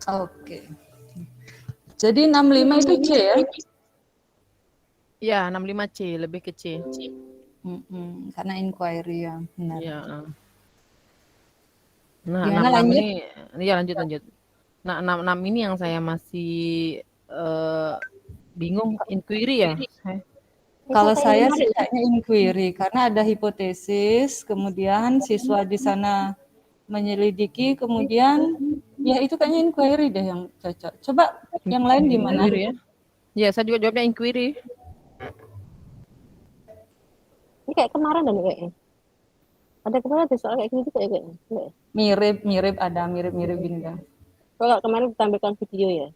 Oke. Jadi 65 itu C ya? Ya, 65C, lebih ke C. Karena inquiry ya, benar. Iya. Nah, Gimana 66 lanjut? ini, ya lanjut. Nah, 66 ini yang saya masih bingung, inquiry ya? Kalau saya sih kayaknya inquiry, karena ada hipotesis, kemudian siswa di sana menyelidiki, kemudian ya itu kayaknya inquiry deh yang cocok. Coba yang lain gimana? Inquiry ya? Ya, saya juga jawabnya inquiry. Ini kayak kemarin dan kayaknya. Ada kemarin ada soal kayak gini juga ya kayaknya. Mirip ada mirip bintang. Kalau kemarin ditampilkan video ya.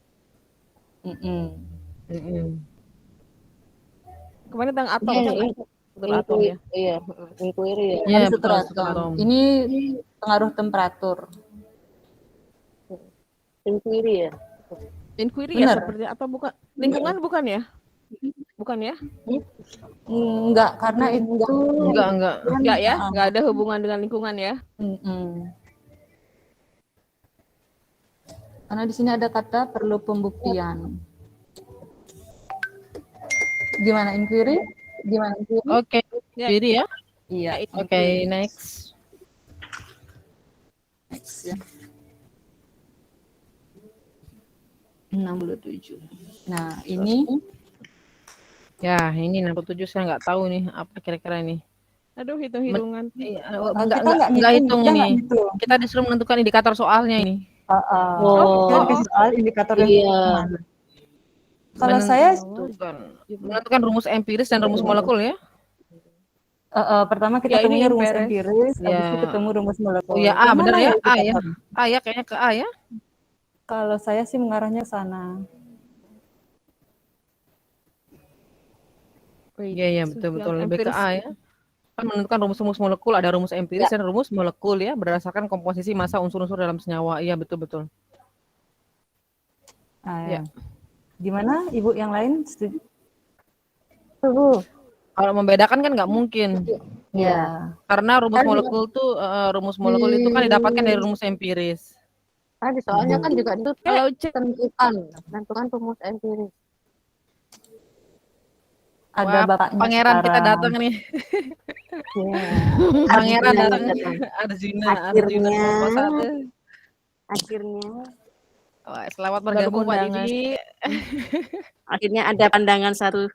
Kemarin tentang atom Iya, kan? Setelah atom ya? Iya, inquiry ya. Iya, betul, Setelah setelah atom. ini pengaruh temperatur. Inquiry ya. Inquiry Benar. ya seperti atau bukan? Lingkungan bukan ya? Bukan ya? Enggak, karena itu Enggak ya? Enggak ada hubungan dengan lingkungan ya? Karena di sini ada kata perlu pembuktian. Gimana inquiry? Oke, inquiry ya? Iya. Oke, next. Next ya. 67. Nah, ini ya, ini 67 saya nggak tahu nih apa kira-kira ini. Aduh, hitung-hitungan. Enggak hitung ini. Kita disuruh menentukan indikator soalnya ini. soal indikator yang mana? Kalau saya menentukan rumus empiris dan rumus molekul ya. Pertama kita temunya rumus empiris, habis itu ketemu rumus molekul. Oh ya, A benar ya? A ya. A ya, kayaknya ke A ya. Kalau saya sih mengarahnya ke sana. Iya, betul. Lebih ke A ya. Kan menentukan rumus-rumus molekul, ada rumus empiris dan rumus molekul ya, berdasarkan komposisi massa unsur-unsur dalam senyawa. Iya, betul. Ya. Gimana Ibu yang lain setuju? Kalau membedakan kan nggak mungkin. Ya. Karena rumus molekul itu kan didapatkan dari rumus empiris. Tadi soalnya kan juga itu kalau tentukan rumus empiris. Ada bapaknya pangeran kita datang nih. Pangeran datang. Arjuna akhirnya. Wah, selamat bergabung Pak Didi. Akhirnya ada pandangan satu.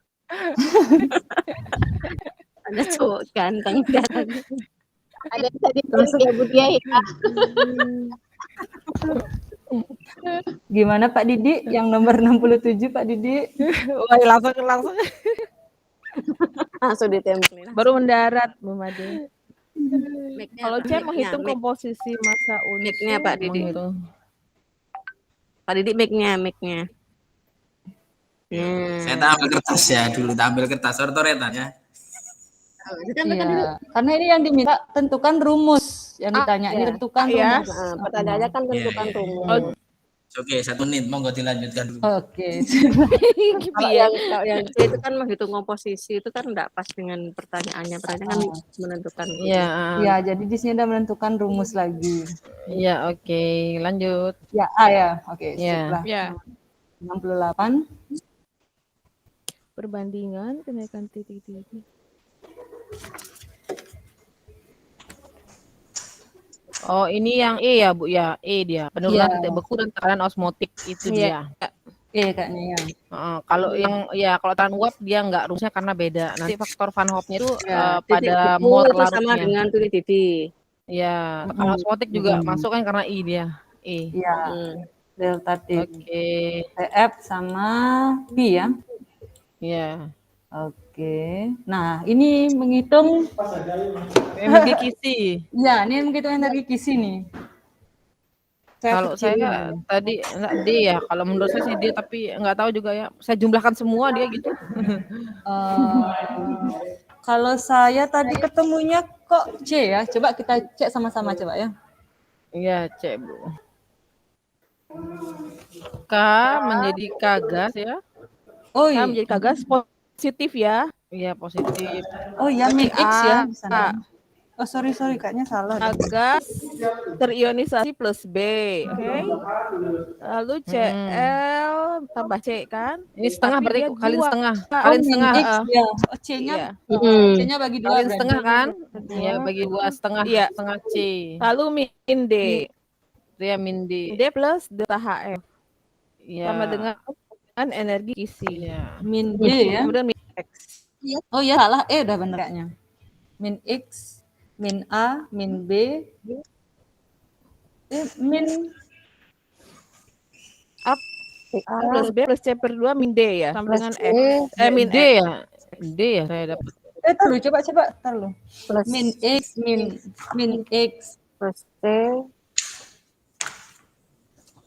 Ada cowok ganteng datang. Ada tadi langsung Budia ya. Gimana Pak Didi yang nomor 67 Pak Didi? Wah, langsung. Langsung ditempelin. Baru mendarat, Bu Made. Kalau C menghitung komposisi massa unsur. Mic-nya Pak Didi. Pak Didi mic-nya. Saya tampil kertas ya dulu, tampil kertas ortoretan ya. Iya, karena ini yang diminta tentukan rumus yang ditanya. Ini tentukan rumus. Pertanyaannya kan tentukan rumus. Oke, 1 menit, monggo dilanjutkan dulu. Oke. Kalau yang C itu kan menghitung komposisi, itu kan enggak pas dengan pertanyaannya. Pertanyaan kan menentukan. Iya, jadi di sini ada menentukan rumus lagi. Iya, oke. Lanjut. Ya, A ya. Oke, setelah 68. Perbandingan kenaikan titik-titik. Oh, ini yang E ya, Bu ya. E dia. Penurunan titik beku dan tekanan osmotik itu dia. E kayaknya ya. Kalau yang kalau tekanan uap dia enggak, rumusnya karena beda. Nanti faktor Van Hoff-nya itu pada mol larutnya. Sama dengan titik titik. Iya, tekanan osmotik juga masuk kan karena I dia. E. Iya. Delta T. Oke. TF sama P ya. Iya. Oke. Nah, ini menghitung energi kisi. Ya, ini menghitung energi kisi nih. Kalau saya tadi enggak D ya. Kalau menurut saya sih D, tapi enggak tahu juga ya. Saya jumlahkan semua dia gitu. Kalau saya tadi ketemunya kok C ya. Coba kita cek sama-sama coba ya. Iya, cek Bu. K menjadi K gas ya. Oh iya. K menjadi K gas positif ya. Iya, positif. Oh iya, make X ya di sana. Oh, sorry, kayaknya salah. Gas terionisasi plus B, oke? Lalu Cl tambah C kan? Ini setengah Tapi berarti dia kalian 2. setengah. Oh, Kalian min setengah. X ya. Oh, C-nya Iya. C-nya bagi 2 Kalian berarti. setengah kan? Iya, 2. bagi 2 setengah. Iya. Setengah C. Lalu min D. Itu ya min D. D plus delta HF. Sama Iya. dengan energi kisi. Iya. Min D ya. Kemudian min X. Oh ya, salah. Udah bener kayaknya. Min X, min A, min B, min A plus B plus C per 2 min D ya. Sama dengan X. Min D X. ya. D ya saya dapat. Taruh, coba taruh. Min X, min X Plus C.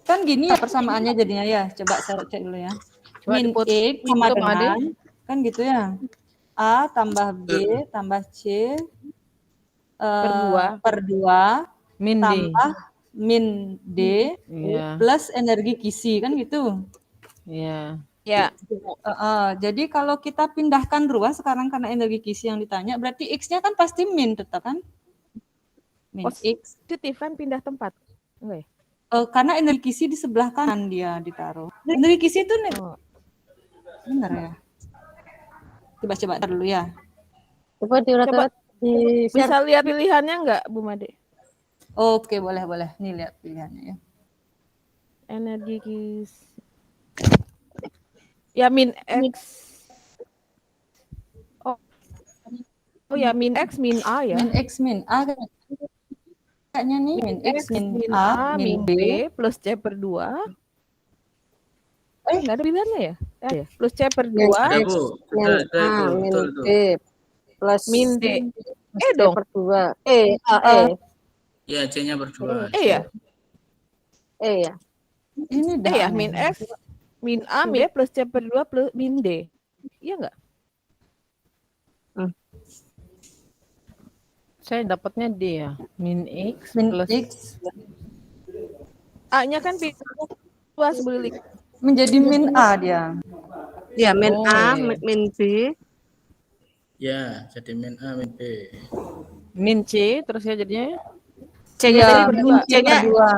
Kan gini ya persamaannya jadinya ya. Coba saya cek dulu ya. Coba Min dipot- X sama hitung, Ade. dengan kan gitu ya. A tambah B tambah C per 2 Min D. tambah min D Iya. plus energi kisi kan gitu. Iya. Ya. Jadi kalau kita pindahkan ruas sekarang karena energi kisi yang ditanya, berarti X-nya kan pasti min tetap kan? Min X. Positif kan pindah tempat. Enggak ya? Karena energi kisi di sebelah kanan dia ditaruh. Energi kisi itu benar ya? Coba dulu ya. Coba diurat-urat. Bisa lihat pilihannya enggak, Bu Made? Oke, boleh. Nih lihat pilihannya ya. Energi kisi. Ya min X. Oh ya min X min A ya. Min X min A kayaknya nih min X min A min B plus C per 2. Enggak ada pilihannya ya? Ya. Plus C per 2 Ada, Bu. Ada, min betul. D plus min D. Dong. per 2. Iya, C-nya berdua. Ya. Ya. ini dah Ya min X min A min D plus C per 2 plus min D. Iya enggak? Saya dapatnya D ya. Min X min plus X A-nya kan luas beli. menjadi min A dia. Ya, min A, iya. min B. Ya, jadi min A, min B. min C terus ya jadinya. Ya, min C C-nya kedua.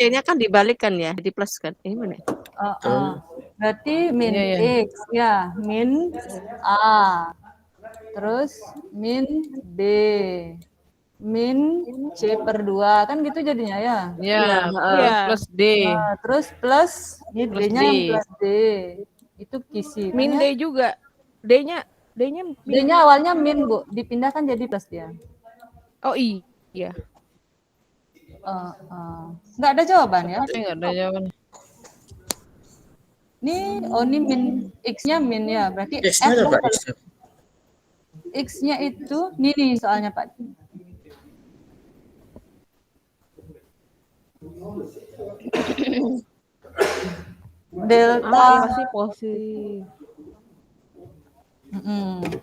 C-nya kan dibalikkan ya, di plus kan. Ini mana? Berarti min Iya. X ya, min A. Terus min B. Min C per 2 kan gitu jadinya ya. Ya, plus D. Terus plus ini Plus D-nya D. yang plus D. Itu kisi. Min D juga. D-nya D-nya awalnya min, Bu. Dipindahkan jadi plus dia. Oh iya. Nggak ada jawaban ya. Saya nggak ada jawaban. Ini min X-nya min ya. Berarti X-nya apa? X-nya itu nih soalnya Pak. Delta Masih positif.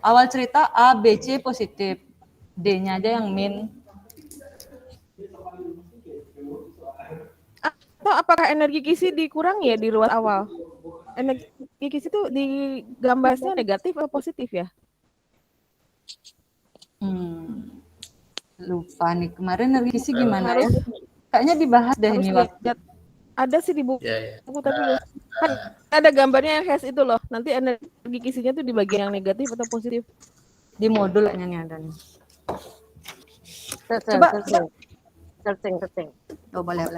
Awal cerita A, B, C positif. D-nya aja yang min. Atau apakah energi kisi dikurangi ya di ruas awal? Energi kisi itu di gambarnya negatif atau positif ya? Lupa nih kemarin energi kisi gimana ya? Kayaknya dibahas deh ini waktu. Ada sih di buku, Ya. tapi kan ada gambarnya yang has itu loh. Nanti energi kisinya tuh di bagian yang negatif atau positif. Di modul kayaknya nih ada nih. Coba searching. Oh, boleh.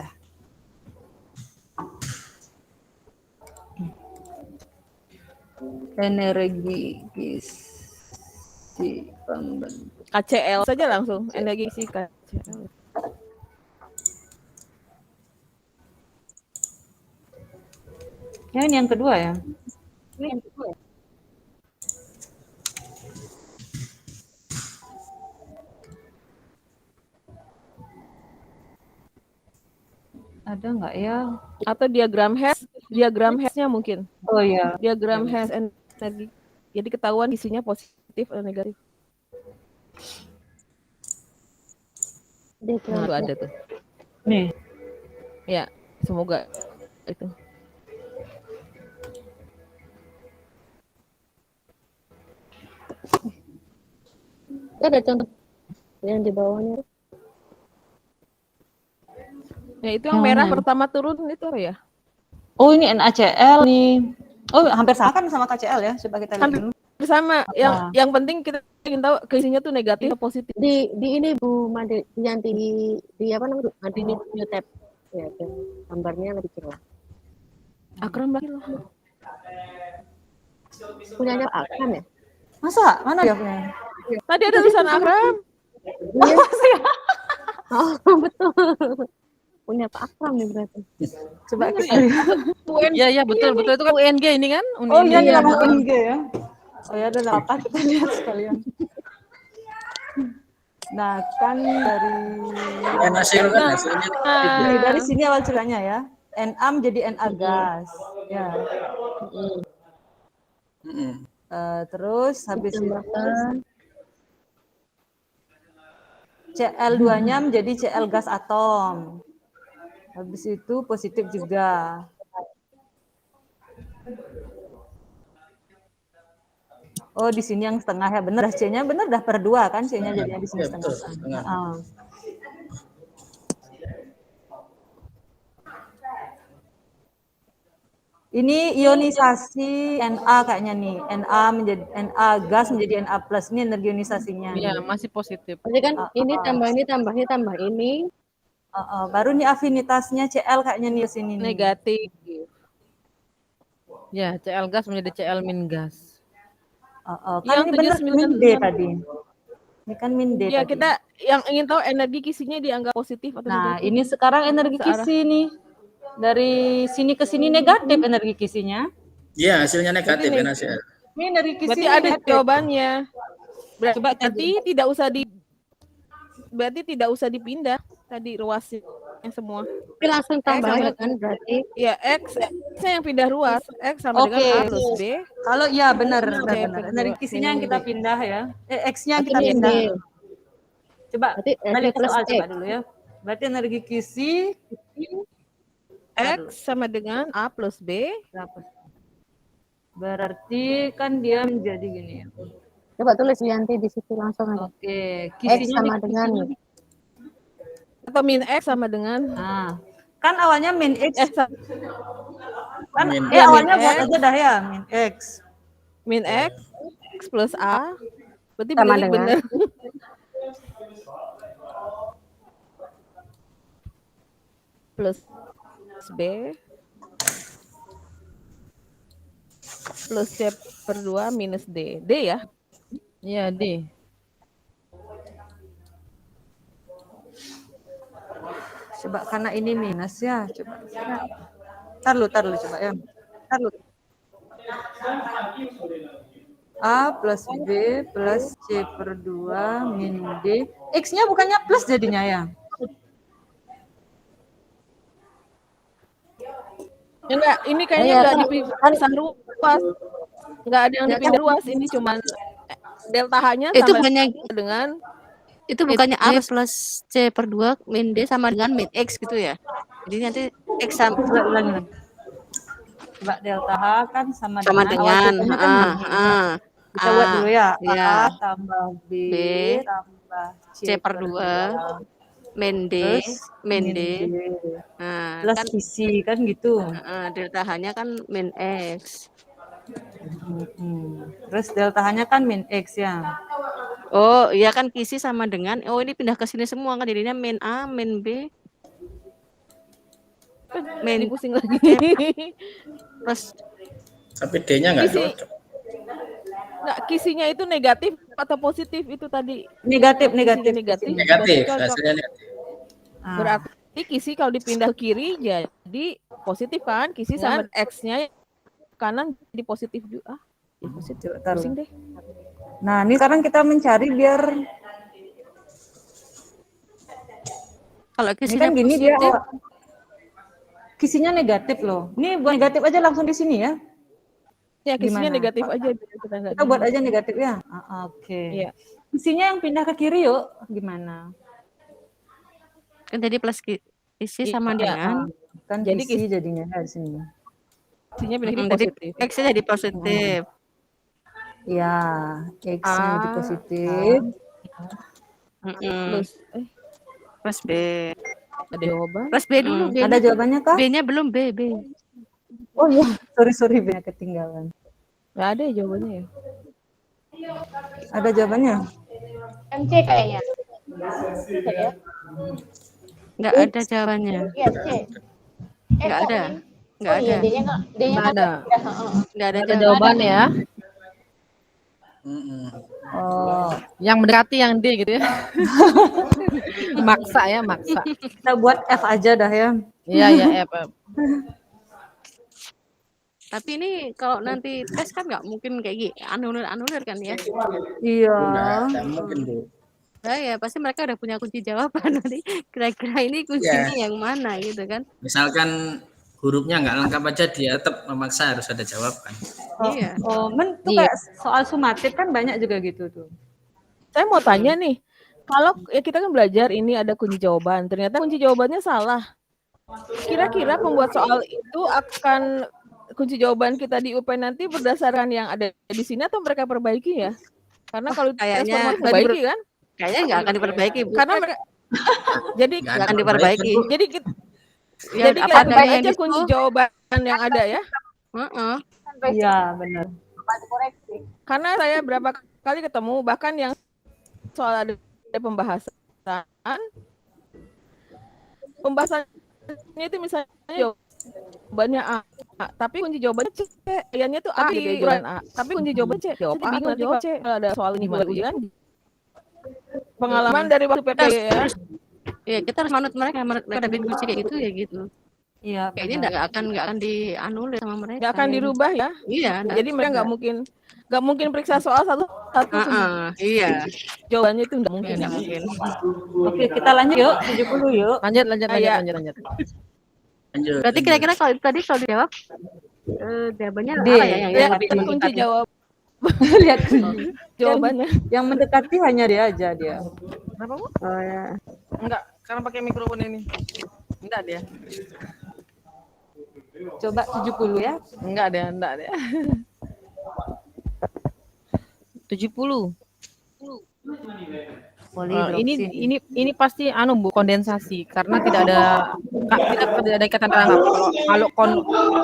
Energi kisi pembentuk. KCl saja langsung energi kisi KCl. Ya, ini yang kedua ya. Ada nggak ya? Atau diagram Hess-nya mungkin. Oh ya. Diagram Hess energi. Jadi ketahuan isinya positif atau negatif. Nah, itu ada tuh. Nih. Ya, semoga itu. Ada contoh. Yang di bawahnya. Ya itu yang merah pertama turun itu apa ya? Oh, ini NaCl nih. Oh, hampir sama kan sama KCl ya. Coba kita lihat Hampir dulu. sama. Yang penting kita ingin tahu keisinya tuh negatif atau positif. Di ini Bu Made yang di apa namanya? Di new tab. Ya, gambarnya lebih jelas. Akram lagi loh. Punyanya Pak Akram ya? Masa? Mana dia punya? Tadi ada tulisan Akram. Oh, betul. Punya Pak Akram nih berarti. Coba kita lihat. Iya betul itu kan UNG ini kan. Oh iya, ini nama UNG ya. Oh ya, ada apa kita lihat sekalian. Nah, kan dari hasilnya dari sini awal ceritanya ya. Na menjadi Na gas. Ya. Terus habis itu Cl2-nya menjadi Cl gas atom. Habis itu positif juga. Oh, di sini yang setengah ya, bener. C-nya bener dah per 2 kan, C-nya jadinya di sini setengah. Ini ionisasi Na kayaknya nih. Na menjadi Na gas menjadi Na plus. Ini energi ionisasinya. Iya, masih positif. Berarti kan ini tambah ini. Baru nih afinitasnya Cl kayaknya nih sini nih. Negatif. Ya, Cl gas menjadi Cl min gas. Kan ini benar min D tadi. Ini kan min D ya, tadi. kita yang ingin tahu energi kisinya dianggap positif atau negatif. Nah, ini sekarang energi kisi nih. Dari sini ke sini negatif energi kisinya. Iya, hasilnya negatif ya NaCl. Ini energi kisi. Berarti ada jawabannya. Berarti tidak usah dipindah tadi ruasnya semua. Tapi langsung tambah ya kan berarti. Ya, X yang pindah ruas, X sama dengan A plus B. Kalau iya benar. Energi kisinya yang kita pindah ya. X-nya yang kita pindah. Coba balik ke soal coba dulu ya. Berarti energi kisi X sama dengan A plus B. Berarti kan dia menjadi gini ya. Coba tulis Yanti di situ langsung aja. Oke, X sama dengan atau min X sama dengan. Nah, kan awalnya min X. Kan Min awalnya buat aja dah ya, min X. Min X plus A. Berarti sama dengan benar. Plus B plus C per 2 minus D. D ya? Iya, D. Coba karena ini minus ya, coba. Tar lu coba ya. A plus B plus C per 2 min D. X-nya bukannya plus jadinya ya? Enggak, ini kayaknya enggak dipindah ruas. Enggak ada yang dipindah ruas, ini cuman delta H-nya itu sama banyak dengan itu bukannya A plus C per 2 min D sama dengan min X gitu ya. Jadi nanti X sama Coba delta H kan sama dengan kita buat dulu ya. Ya. A tambah B tambah C per 2 min D min D. Nah, plus kan kisi kan gitu. delta H-nya kan min X. Terus delta H-nya kan min X ya. Oh, iya kan kisi sama dengan ini pindah ke sini semua kan jadinya min A, min B. Min pusing lagi. Plus Tapi D-nya nggak cocok. Enggak, kisinya itu negatif atau positif itu tadi? Negatif. Negatif, hasilnya negatif. Berarti kisi kalau dipindah ke kiri jadi positif kan? Kisi sama X-nya kanan jadi positif juga. Positif. Pusing deh. Nah, ini sekarang kita mencari biar kalau ini kisinya kan gini positif, dia kisinya negatif loh. Ini buat negatif aja langsung di sini ya. Ya, kisinya Gimana? negatif aja. Kita buat aja negatif ya. Oke. Iya. Kisinya yang pindah ke kiri yuk. Gimana? kan jadi plus kisi sama dengan Kan Jadi kisi jadinya di sini. kisinya pindah ke jadi positif. X-nya jadi positif. Ya, X-nya jadi positif. Plus Plus B. ada jawaban. Plus B dulu. Ada jawabannya kah? B-nya belum B. Oh iya, sorry B ketinggalan. Nggak ada ya jawabannya ya. Ada jawabannya? MC kayaknya. Ya. Nggak ada jawabannya. Iya, C. Nggak kok ada. ini? Nggak Oh iya, ada. D-nya Nggak ada. Nggak ada Ada jawaban. jawabannya ya. Oh, Yang mendekati yang D gitu ya. Maksa ya, maksa. kita buat F aja dah ya. Iya, ya, F. Tapi ini kalau nanti tes kan nggak mungkin kayak gitu. Anulir kan ya. Iya. Nggak mungkin, Bu. Nah, ya pasti mereka udah punya kunci jawaban nanti. Kira-kira ini kuncinya yang mana gitu kan? Misalkan hurufnya nggak lengkap aja, dia tetap memaksa harus ada jawaban. Iya. Oh, tuh kayak soal sumatif kan banyak juga gitu tuh. Saya mau tanya nih, kalau ya kita kan belajar ini ada kunci jawaban, ternyata kunci jawabannya salah. Kira-kira pembuat soal itu akan kunci jawaban kita di UP nanti berdasarkan yang ada di sini atau mereka perbaiki ya? Karena kalau kayaknya transformasi perbaiki kan? Kayaknya nggak akan diperbaiki. Bu. Karena mereka jadi Nggak Nggak akan diperbaiki. jadi kita Ya, jadi apa kita adanya baik aja gitu. kunci jawaban yang ada ya. Heeh. Iya, benar. Karena saya berapa kali ketemu bahkan yang soal ada pembahasannya itu misalnya jawabannya A, tapi kunci jawabannya C, kayaknya tuh A gitu ya, jawaban A, tapi kunci jawabannya C, jawab A atau jawab C. Kalau ada soal ini buat ujian, pengalaman dari waktu PP ya. Iya, kita harus manut mereka ada bikin kunci kayak gitu ya gitu. Iya, Kayaknya nggak akan dianulir sama mereka. Nggak akan dirubah ya. Iya. Jadi mereka nggak mungkin periksa soal satu Iya. jawabannya itu nggak mungkin. Nggak mungkin. Oke, kita lanjut yuk, 70 yuk. Lanjut. Lanjut. Berarti kira-kira kalau dijawab jawabannya D. apa ya yang Lihat lebih kunci mendekati? jawab Lihat jawabannya. yang mendekati hanya dia aja dia. Kenapa, Bu? Oh ya. Enggak, karena pakai mikrofon ini. Enggak dia. Coba 70 ya. Enggak dia. 70. Ini pasti Bu kondensasi karena tidak ada ikatan rangkap.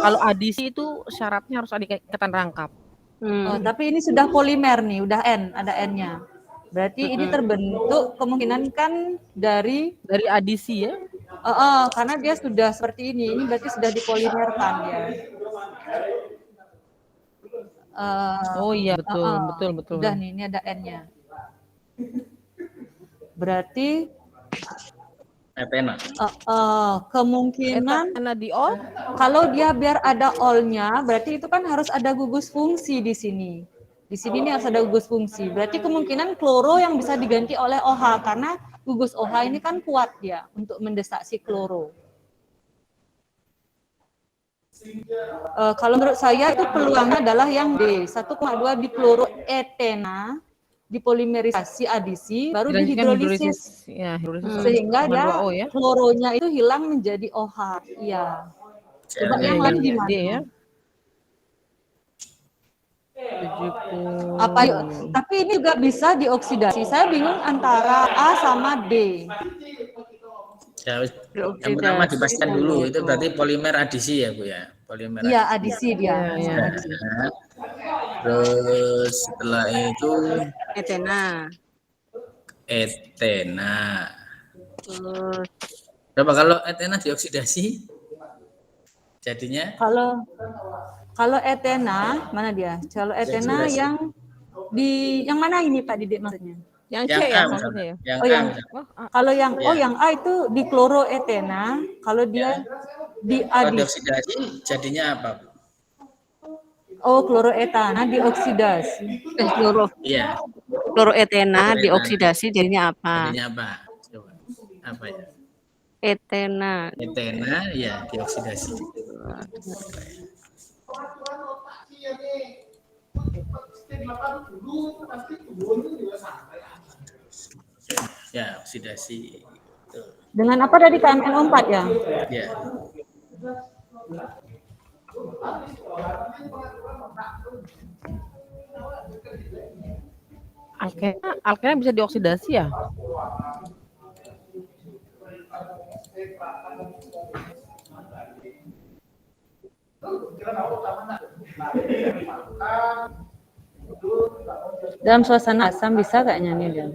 Kalau adisi itu syaratnya harus ada ikatan rangkap. Oh, tapi ini sudah polimer nih, udah N, ada N-nya. Berarti ini terbentuk kemungkinan kan dari adisi ya. Karena dia sudah seperti ini berarti sudah dipolimerkan ya. Oh iya betul. Udah nih, ini ada N-nya. Berarti Etena. kemungkinan Etena di all. kalau dia biar ada all-nya, berarti itu kan harus ada gugus fungsi di sini. Di sini ini harus ada gugus fungsi. Berarti kemungkinan kloro yang bisa diganti oleh OH karena gugus OH ini kan kuat dia untuk mendesak si kloro. Kalau menurut saya itu peluangnya adalah yang D, 1,2 dikloroetena, dipolimerisasi adisi, baru dihidrolisis. Ya, Sehingga dia ya. kloronya itu hilang menjadi OH. Iya. Coba yang lain gimana? Ya. 70. Tapi ini juga bisa dioksidasi. Saya bingung antara A sama D. Ya, yang pertama dipastikan dulu itu berarti polimer adisi ya Bu ya. Polimer. Iya, adisi dia. Ya. Terus setelah itu Etena. Coba kalau etena dioksidasi jadinya Kalau etena mana dia? Kalau etena yang mana ini Pak Didik maksudnya? Yang C ya maksudnya ya. Yang A itu dikloroetena, kalau dia dioksidasi jadinya apa? Kloroetana dioksidasi. Iya. Kloroetena dioksidasi jadinya apa? Jadinya apa? Coba. Apa ya? Etena ya dioksidasi. Ya, oksidasi. Dengan apa tadi KMNO4 ya? Ya. Alkena bisa dioksidasi ya? Dalam suasana asam bisa kayaknya nih dia.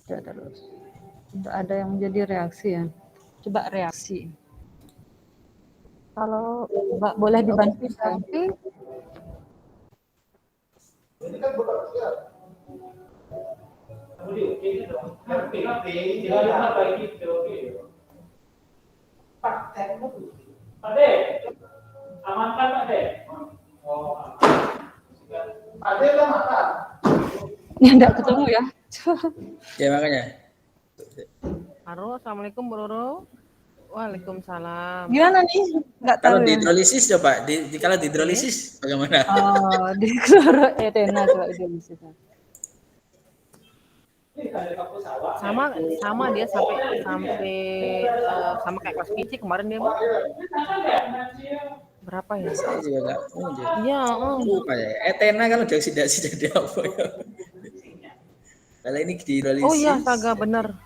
Terus. Untuk ada yang menjadi reaksi ya. Coba reaksi. Kalau Mbak boleh dibantu oksidatif ya enggak ketemu ya. Ya makanya. Halo, assalamualaikum Bu Roro. Waalaikumsalam. Gimana nih? Enggak tahu Kalau ya. hidrolisis coba, kalau hidrolisis bagaimana? Oh, di kloroetena coba hidrolisis. Sama dia sampai sama kayak kelas fisik kemarin dia Bu. Berapa ya? Saya juga nggak tahu. Iya, Lupa ya. Etena kalau dioksidasi jadi apa ya? Kalau ini hidrolisis. Oh iya, astaga benar.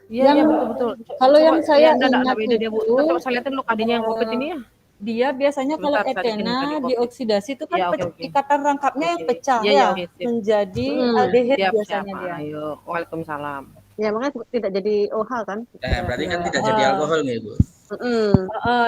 Iya, betul. Kalau yang saya ingat beda dia, Bu. Coba saya lihatin dulu kadinya yang COVID ini ya. Dia biasanya kalau Sebentar, tadi etena COVID. dioksidasi itu kan Ya, oke. ikatan rangkapnya yang pecah Iya, ya, oke, sip. menjadi aldehid Siap. biasanya dia. Ayo, waalaikumsalam. ya makanya tidak jadi OH kan. Nah, berarti kan tidak jadi alkohol nih, Bu.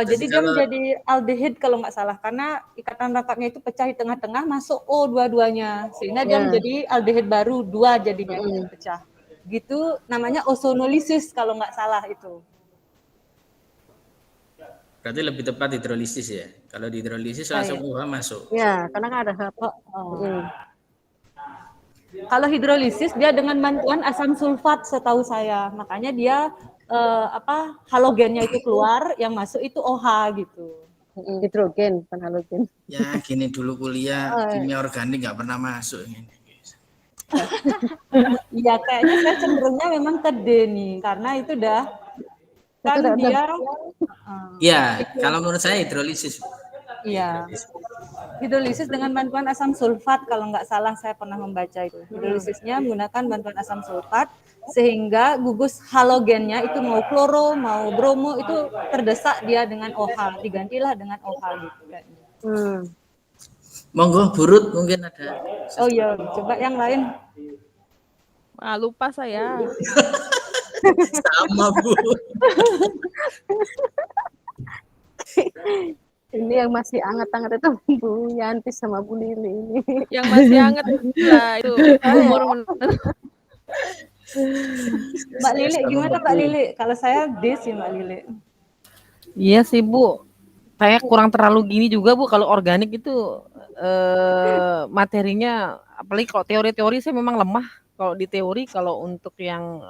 Jadi dia menjadi aldehid kalau nggak salah karena ikatan rangkapnya itu pecah di tengah-tengah masuk O dua-duanya sehingga dia menjadi aldehid baru dua jadinya pecah. Gitu namanya ozonolisis kalau nggak salah itu. Berarti lebih tepat hidrolisis ya. Kalau di hidrolisis langsung OH masuk. Ya, karena kan ada Kalau hidrolisis dia dengan bantuan asam sulfat setahu saya. Makanya dia halogennya itu keluar, yang masuk itu OH gitu. hidrogen bukan halogen. Ya, gini dulu kuliah kimia organik nggak pernah masuk ini. Iya, kayaknya saya cenderungnya memang ke D nih, karena itu dah kan dia. Ya, kalau menurut saya hidrolisis. Iya. Hidrolisis dengan bantuan asam sulfat kalau nggak salah saya pernah membaca itu. Hidrolisisnya menggunakan bantuan asam sulfat sehingga gugus halogennya itu mau kloro mau bromo itu terdesak dia dengan OH, digantilah dengan OH gitu kayaknya. Monggo Burut mungkin ada. Oh iya, coba yang lain. Lupa saya. Sama Bu. Ini yang masih hangat-hangat itu Bu Yanti sama Bu Lili ini. Yang masih hangat lah itu umur. Mbak Lili gimana Mbak Lili? Kalau saya D sih Mbak Lili. Iya sih Bu. Saya kurang terlalu gini juga Bu kalau organik itu materinya apalagi kalau teori-teori saya memang lemah kalau di teori kalau untuk yang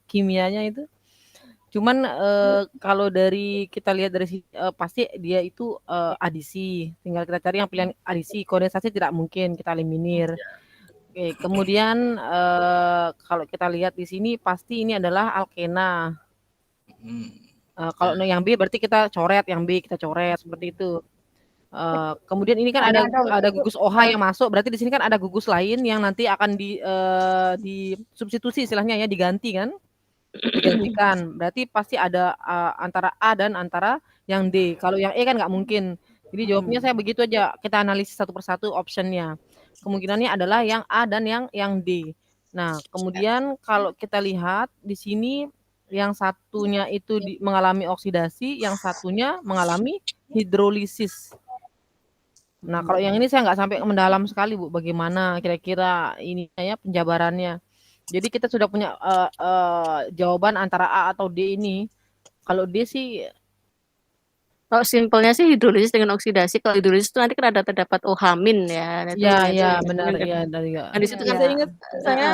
kimianya itu. Cuman kalau dari kita lihat dari pasti dia itu adisi. Tinggal kita cari yang pilihan adisi. Kondensasi tidak mungkin kita eliminir. Oke, kemudian kalau kita lihat di sini pasti ini adalah alkena. Kalau yang B berarti kita coret, yang B kita coret seperti itu. Kemudian ini kan ada gugus OH yang masuk, berarti di sini kan ada gugus lain yang nanti akan di substitusi istilahnya ya, diganti kan? Digantikan. Berarti pasti ada antara A dan antara yang D. Kalau yang E kan nggak mungkin. Jadi jawabnya saya begitu aja. Kita analisis satu persatu optionnya. Kemungkinannya adalah yang A dan yang D. Nah, kemudian kalau kita lihat di sini yang satunya itu mengalami oksidasi, yang satunya mengalami hidrolisis. Nah, kalau yang ini saya nggak sampai mendalam sekali Bu, bagaimana kira-kira ini ya penjabarannya. Jadi kita sudah punya jawaban antara A atau D ini. Kalau D sih, kalau simpelnya sih hidrolisis dengan oksidasi. Kalau hidrolisis itu nanti kan ada terdapat OH- ya. Ya benar ya dari Nah, di situ kan Saya ingat saya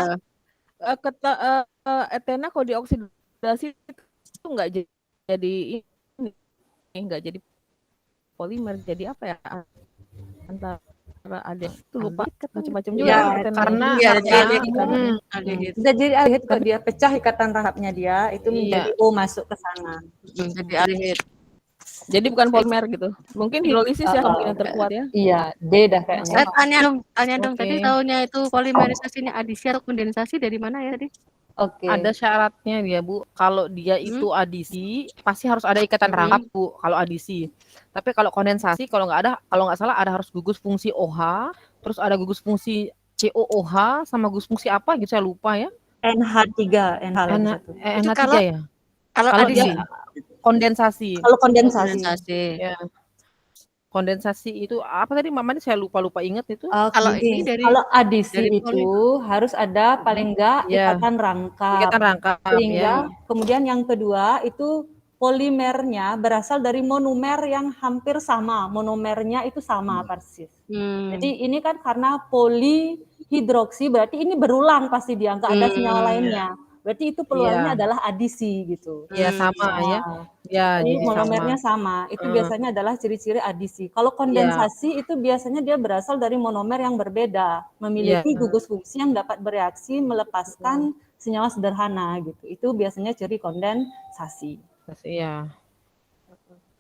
etena kalau dioksidasi itu nggak jadi ini, nggak jadi polimer, jadi apa ya? Antara ada itu lupa macam-macam juga Ya, karena bisa jadi aldehid kalau dia pecah ikatan rangkapnya dia itu menjadi O masuk ke sana. jadi aldehid. Jadi bukan polimer gitu. Mungkin hidrolisis ya kemungkinan terkuat ya. Iya, D dah kayaknya. Saya tanya dong. Tadi Oke. taunya itu polimerisasinya adisi atau kondensasi dari mana ya tadi? Oke. Ada syaratnya dia, Bu. Kalau dia itu adisi, pasti harus ada ikatan rangkap, Bu, kalau adisi. Tapi kalau kondensasi, kalau nggak salah ada harus gugus fungsi OH, terus ada gugus fungsi COOH, sama gugus fungsi apa gitu, saya lupa ya. NH3 lagi satu. Itu NH3 kalau ya? kalau Kalau adisi. dia kondensasi. Kalau kondensasi. Kondensasi. Ya. Kondensasi itu apa tadi Mama, ini saya lupa inget itu. Kalau Gini, ini dari kalau adisi dari itu harus ada paling enggak Ya. ikatan rangkap. Ikatan rangkap Sehingga ya. kemudian yang kedua itu polimernya berasal dari monomer yang hampir sama. Monomernya itu sama persis. Jadi ini kan karena polihidroksi, berarti ini berulang pasti dia, nggak ada senyawa lainnya. Berarti itu peluangnya adalah adisi gitu. Ya sama ya. Ya, Jadi jadi monomernya sama. sama. Itu biasanya adalah ciri-ciri adisi. Kalau kondensasi itu biasanya dia berasal dari monomer yang berbeda, memiliki gugus fungsi yang dapat bereaksi melepaskan senyawa sederhana gitu. Itu biasanya ciri kondensasi. Iya.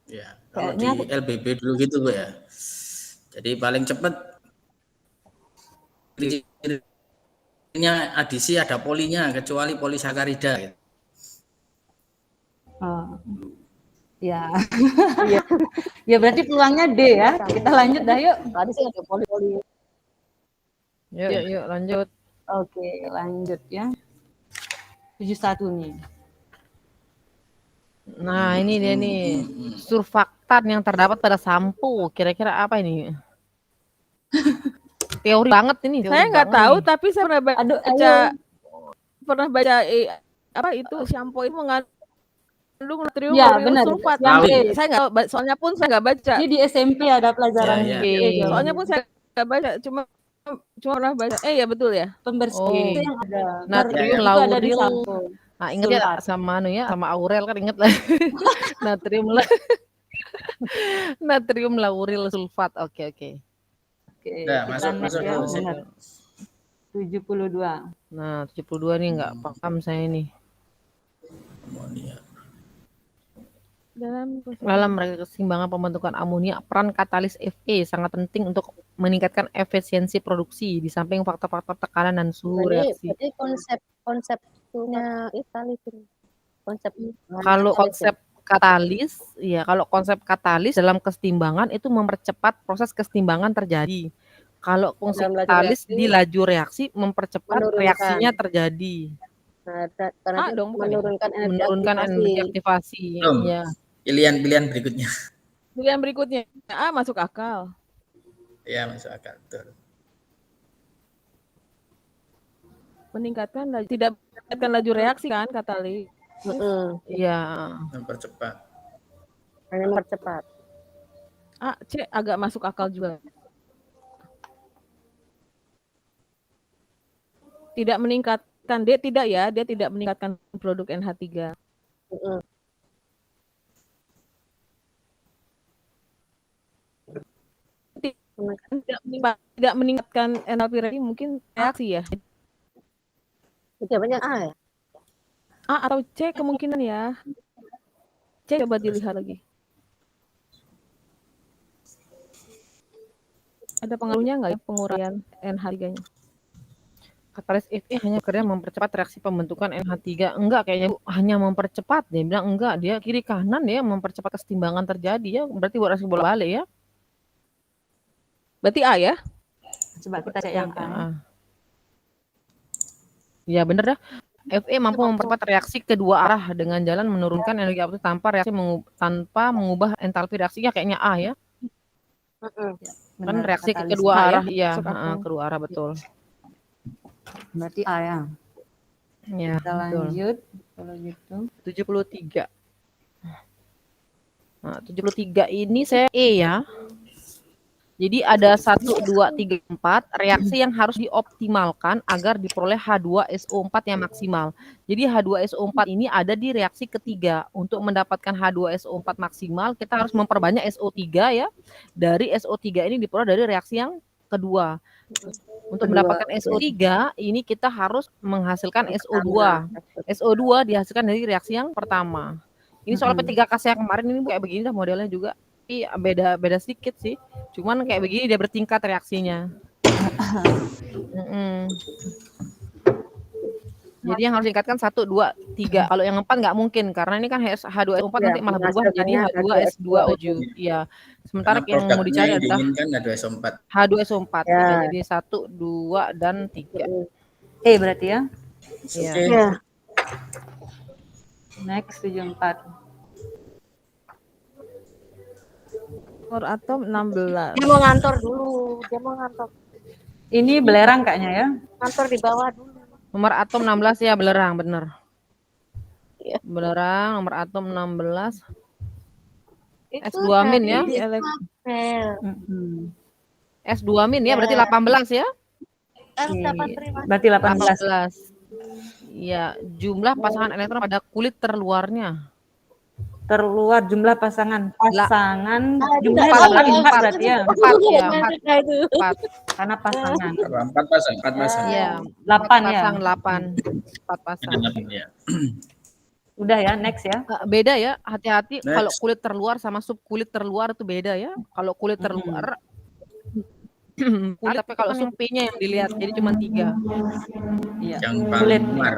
Ya, kalau Kayaknya di LBB dulu gitu Bu ya. Jadi paling cepat cirinya adisi ada polinya kecuali polisakarida gitu. Ya. Ya berarti peluangnya D ya. Kita lanjut dah yuk. Tadi sih ada poli-poli. Yuk lanjut. Oke, lanjut ya. 71 nih. Nah, ini dia nih. Surfaktan yang terdapat pada sampo. Kira-kira apa ini? Teori banget ini. Saya nggak tahu, tapi saya pernah baca apa itu shampoo itu mengandung natrium sulfat. Saya nggak, soalnya pun saya nggak baca. Ini di SMP ada pelajaran. Soalnya pun saya nggak baca, cuma pernah baca. Ya betul ya. Pembersih itu yang ada. Natrium lauril. Nah, inget ya sama sama Aurel kan inget lah. Natrium lauril sulfat. Oke. Nah, masuk ya. 72. Nah, 72 nih nggak paham saya nih. Amonia. Dalam keseimbangan pembentukan amonia, peran katalis Fe sangat penting untuk meningkatkan efisiensi produksi di samping faktor-faktor tekanan dan suhu reaksi. Jadi konsepnya Kalau konsep katalis dalam keseimbangan itu mempercepat proses keseimbangan terjadi. Kalau fungsi katalis di laju reaksi mempercepat reaksinya terjadi. Menurunkan energi aktivasi. Ya. Pilihan berikutnya. Pilihan berikutnya A masuk akal. Ya, masuk akal. Betul. Tidak meningkatkan laju reaksi kan katalis. Iya. Mempercepat. Hanya mempercepat. A, C agak masuk akal juga. Tidak meningkatkan, D tidak ya, dia tidak meningkatkan produk NH3. Tidak meningkatkan entalpi reaksi, mungkin reaksi ya. Jawabannya A ya? A atau C kemungkinan ya. C coba dilihat lagi. Ada pengaruhnya nggak ya penguraian NH3-nya? Katalis Fe hanya bekerja mempercepat reaksi pembentukan NH3. Enggak kayaknya Bu, hanya mempercepat. Dia bilang enggak, dia kiri kanan ya mempercepat kesetimbangan terjadi ya. Berarti buat reaksi bolak-balik ya. Berarti A ya? Coba kita cek yang A. Ya bener dah. Fe mampu mempercepat reaksi kedua arah dengan jalan menurunkan energi output tanpa mengubah entalpi reaksinya, kayaknya A ya. Kan reaksi ke kedua arah ya, kedua arah betul. Berarti A ya. Ya, kita lanjut kalau gitu. 73. Nah, 73 ini saya E ya. Jadi ada 1, 2, 3, 4 reaksi yang harus dioptimalkan agar diperoleh H2SO4 yang maksimal. Jadi H2SO4 ini ada di reaksi ketiga. Untuk mendapatkan H2SO4 maksimal, kita harus memperbanyak SO3 ya. Dari SO3 ini diperoleh dari reaksi yang kedua. Untuk mendapatkan SO3 ini kita harus menghasilkan SO2. SO2 dihasilkan dari reaksi yang pertama. Ini soal P3K yang kemarin ini kayak begini dah modelnya juga. Tapi beda sedikit sih. Cuman kayak begini dia bertingkat reaksinya. Jadi yang harus ditingkatkan 1, 2, 3. Kalau yang 4 nggak mungkin karena ini kan H2SO4 nanti malah berubah jadi H2S2O. Iya. Sementara yang mau dicari adalah H2SO4. H2SO4. Ya. Jadi 1, 2 dan 3. Berarti ya. Iya. Ya. Next 74. Per atom 16. Dia mau ngantor dulu. Ini belerang kayaknya ya. Ngantor di bawah dulu. Nomor atom 16 ya belerang, bener. Iya. Belerang nomor atom 16. Itu S2 min ya. S2 min ya, berarti 18 ya. Berarti 18. Iya, jumlah pasangan elektron pada kulit terluarnya. Terluar jumlah pasangan jumlahnya 4 berarti ya. 4 ya. 4. Karena pasangan. 4 pasang. Iya. 8 ya. 4 pasang. Ya. Udah ya, next ya. Beda ya, hati-hati Next. kalau kulit terluar sama subkulit terluar itu beda ya. Kalau kulit terluar kulit, tapi kalau sub P-nya yang dilihat jadi cuma 3. Iya. Yang paling luar.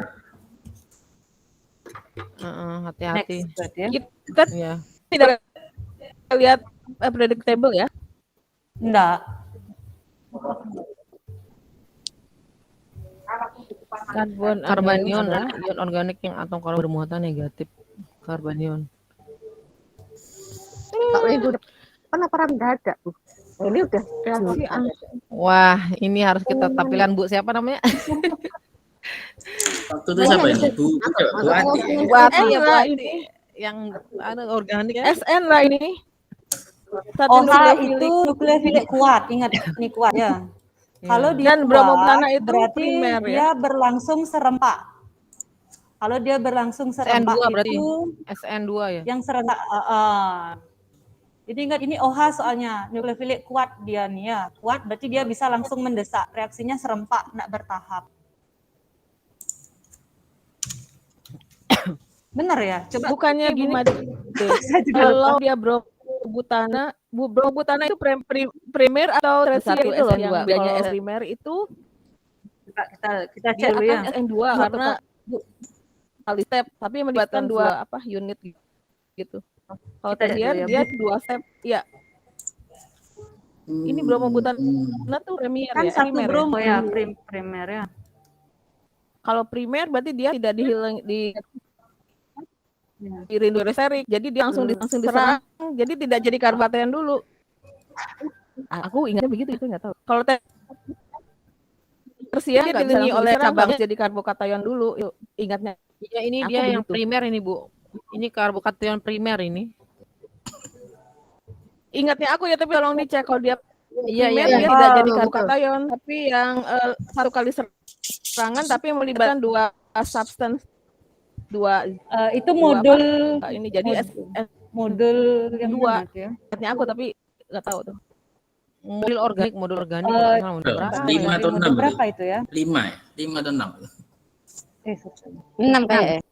Hati-hati. Next berarti ya. Kita Iya. tidak lihat predictable ya. Enggak. Karbanion ya, ion organik yang atom karbon bermuatan negatif. Karbanion. Kalau minggu depan apa mendadak, Bu? Ini udah reaksi. Wah, ini harus kita tampilkan Bu siapa namanya? Waktu itu siapa ini? Bu Ati. Bu Ati ya, Bu lah Ati. ini. Yang organik ya. SN lah ini. OH itu nukleofilik kuat, ingat ini kuat ya. Kalau dia Dan kuat, bromoptana itu berarti primer, dia berlangsung serempak. Kalau dia berlangsung serempak SN2 berarti. itu SN2 ya. yang serempak. Jadi ingat ini OH soalnya nukleofilik kuat dia nih ya. Kuat berarti dia bisa langsung mendesak. Reaksinya serempak, enggak bertahap. Benar ya? Coba Bukannya gini. saya juga Kalau lupa. dia bromobutana itu primer atau tersier itu loh yang bedanya S primer itu kita dia cek dulu ya. akan SN2 karena kali step tapi melibatkan 2 unit gitu. Kalau Kita tersier lihat dia 2 step. Ya. Ini bromobutana tuh premier Kan ya, satu primer bromo ya. ya, primer ya. Kalau primer berarti dia tidak di rindu reserik, jadi dia langsung diserang, jadi tidak jadi karbation dulu. Aku ingatnya begitu, itu nggak tahu. Kalau tersier dia dilindungi oleh cabang jadi karbokation dulu, ingatnya. Iya, ini Aku dia yang begitu. primer ini, Bu. Ini karbokation primer ini. Ingatnya aku ya, tapi tolong dicek kalau dia Iya, primer iya. dia tidak jadi betul. karbokation, tapi yang 1 kali serangan tapi melibatkan 2 substance, 2 Itu modul ini jadi modul yang 2. mana tuh ya? Ingatnya aku tapi nggak tahu tuh. Modul organik. Modul berapa? 5 atau 6? Modul berapa itu ya? 5 ya? 5 atau 6? 6 kayak.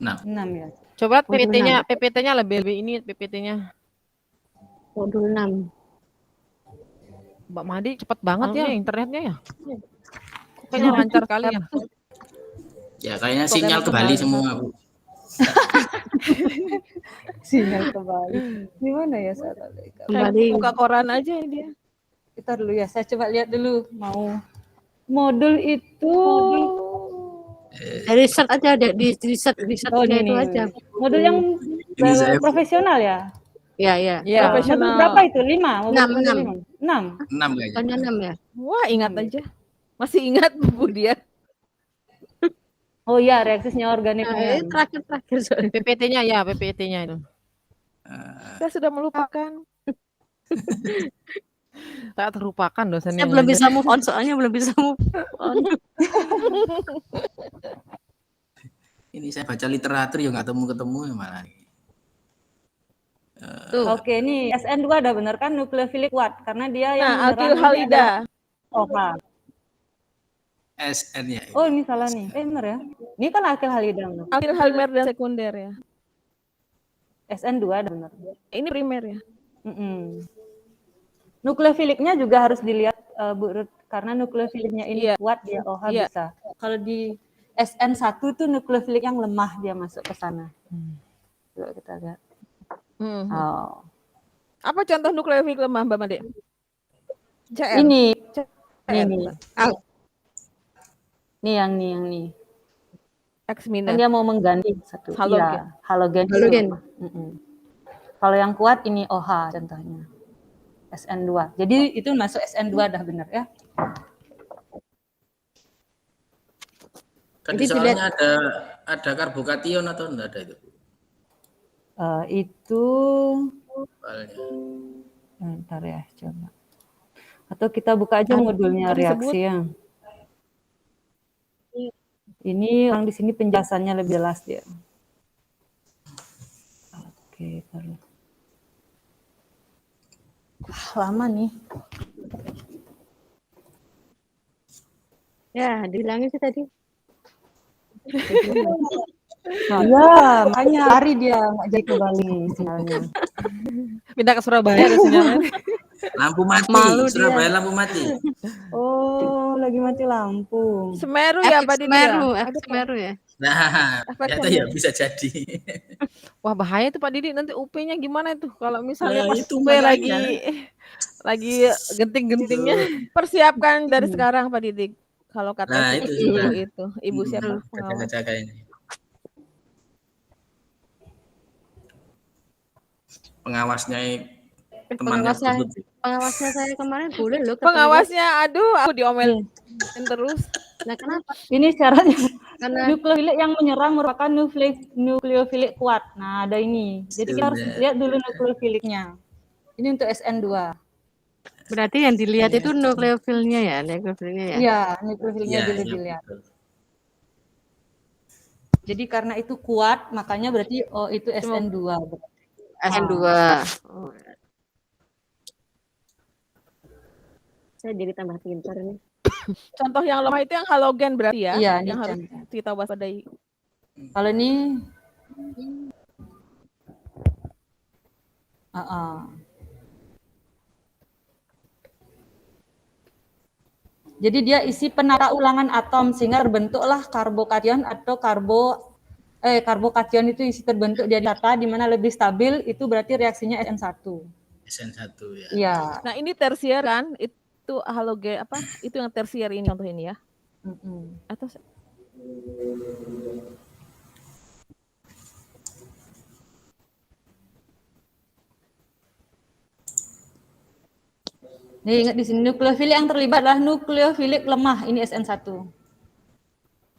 6 ya. Coba Modul PPT-nya lebih ini PPT-nya. Modul 6. Mbak Madi cepet banget ya internetnya ya. Kayaknya lancar sekali ya. Ya kayaknya sinyal ke Bali semua, Bu. Sinyal kembali. Gimana ya saat Kembali. Buka koran aja dia. Kita dulu ya, saya coba lihat dulu mau modul itu. Riset aja di riset Oh itu ini aja. modul yang Ini saya- profesional ya. Ya. Iya. Modul berapa itu? 5? 6. 6. 6 kayaknya. Bukannya 6 ya? Wah, ingat aja. Masih ingat Bu dia. Oh iya, reaksi senyawa organik. Nah, terakhir soalnya. PPT-nya ya, PPT-nya itu. Saya sudah melupakan. Tak terlupakan dosennya. Saya belum bisa move on soalnya belum bisa move on. Ini saya baca literatur ya nggak ketemu ya malah. Oke, ini SN2 udah bener kan nukleofilik kuat karena dia yang Nah, alkyl menyerang ini halida. OH. SN-nya. Oh, ini salah nih. Bener ya. Ini kan alkyl halida. Alkyl primer dan sekunder ya. SN2 benar. Ini primer ya. Nukleofiliknya juga harus dilihat Bu Ruth, karena nukleofiliknya ini Iya. kuat dia OH Iya. bisa. Kalau di SN1 tuh nukleofilik yang lemah dia masuk ke sana. Coba kita lihat. Oh. Apa contoh nukleofilik lemah Mbak Made? CR. Ini. CR. Ini. Yang nih. X minus. Kan dia mau mengganti satu. Halogen. Iya, halogen. Kalau yang kuat ini OH contohnya. SN2. Jadi itu masuk SN2 dah benar ya. Kan di soalnya ada karbokation atau enggak ada itu? Itu Soalnya. bentar ya, coba. Atau kita buka aja modulnya reaksi ya. Ini orang di sini penjelasannya lebih jelas dia. Oke, kalau lama nih. Ya, dibilangin sih tadi. Iya, makanya hari dia nggak jadi ke Bali sinyalnya. Pindah ke Surabaya ada sinyalnya. Lampu mati, Malu Surabaya dia. lampu mati. Oh, lagi mati lampu. Semeru ya Pak Didi ya? Efek Semeru ya. Nah, ternyata ya bisa jadi. Wah bahaya tuh Pak Didi, nanti UP-nya gimana tuh kalau misalnya Nah, pas itu UP makanya. lagi genting-gentingnya. Persiapkan dari sekarang Pak Didi. Kalau kata Nah, itu sudah. Ibu siapa? Jaga-jaga ini. Pengawasnya temannya Pengawasnya saya kemarin boleh loh. Pengawasnya, aduh, aku diomelin terus. Nah, kenapa? Ini syaratnya. Karena Nukleofilik yang menyerang merupakan nukleofilik kuat. Nah, ada ini. Jadi kita harus lihat dulu nukleofiliknya. Ini untuk SN2. berarti yang dilihat itu nukleofilnya ya, Iya, nukleofilnya dilihat. Jadi karena itu kuat, makanya berarti itu SN2. SN2. Oh. Saya jadi tambah pintar nih. Contoh yang lemah itu yang halogen berarti ya? Iya, yang harus kita waspadai. Kalau ini jadi dia isi penata ulangan atom sehingga terbentuklah karbokation atau karbokation itu isi terbentuk dia di data di mana lebih stabil, itu berarti reaksinya SN1. SN1 ya. Iya. Nah, ini tersier kan? Itu halogen apa? Itu yang tersier ini contoh ini ya. Atau Nih, ingat di sini nukleofilik yang terlibat adalah nukleofilik lemah, ini SN1.